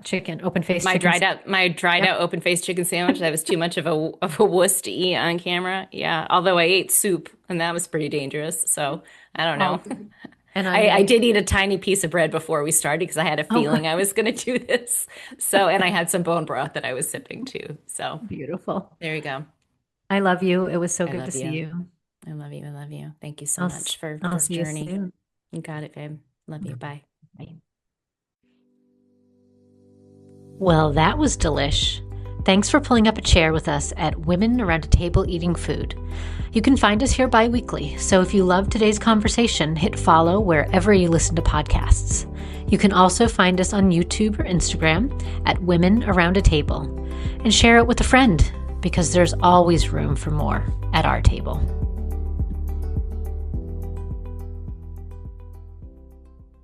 chicken, open-faced chicken. My dried Yep. out open faced chicken sandwich. That was too much of a wuss to eat on camera. Yeah. Although I ate soup and that was pretty dangerous. So I don't All know. good. And I'm I gonna. did eat a tiny piece of bread before we started because I had a Oh, feeling I was going to do this. So, and I had some bone broth that I was sipping too. So beautiful. there you go. I love you. It was so I good to love see you. you. I love you. I love you. Thank you so much for I'll this see you journey. soon. You got it, babe. Love you. Bye. Bye. Well, that was delish. Thanks for pulling up a chair with us at Women Around a Table Eating Food. You can find us here bi-weekly, so if you love today's conversation, hit follow wherever you listen to podcasts. You can also find us on YouTube or Instagram at Women Around a Table, and share it with a friend, because there's always room for more at our table.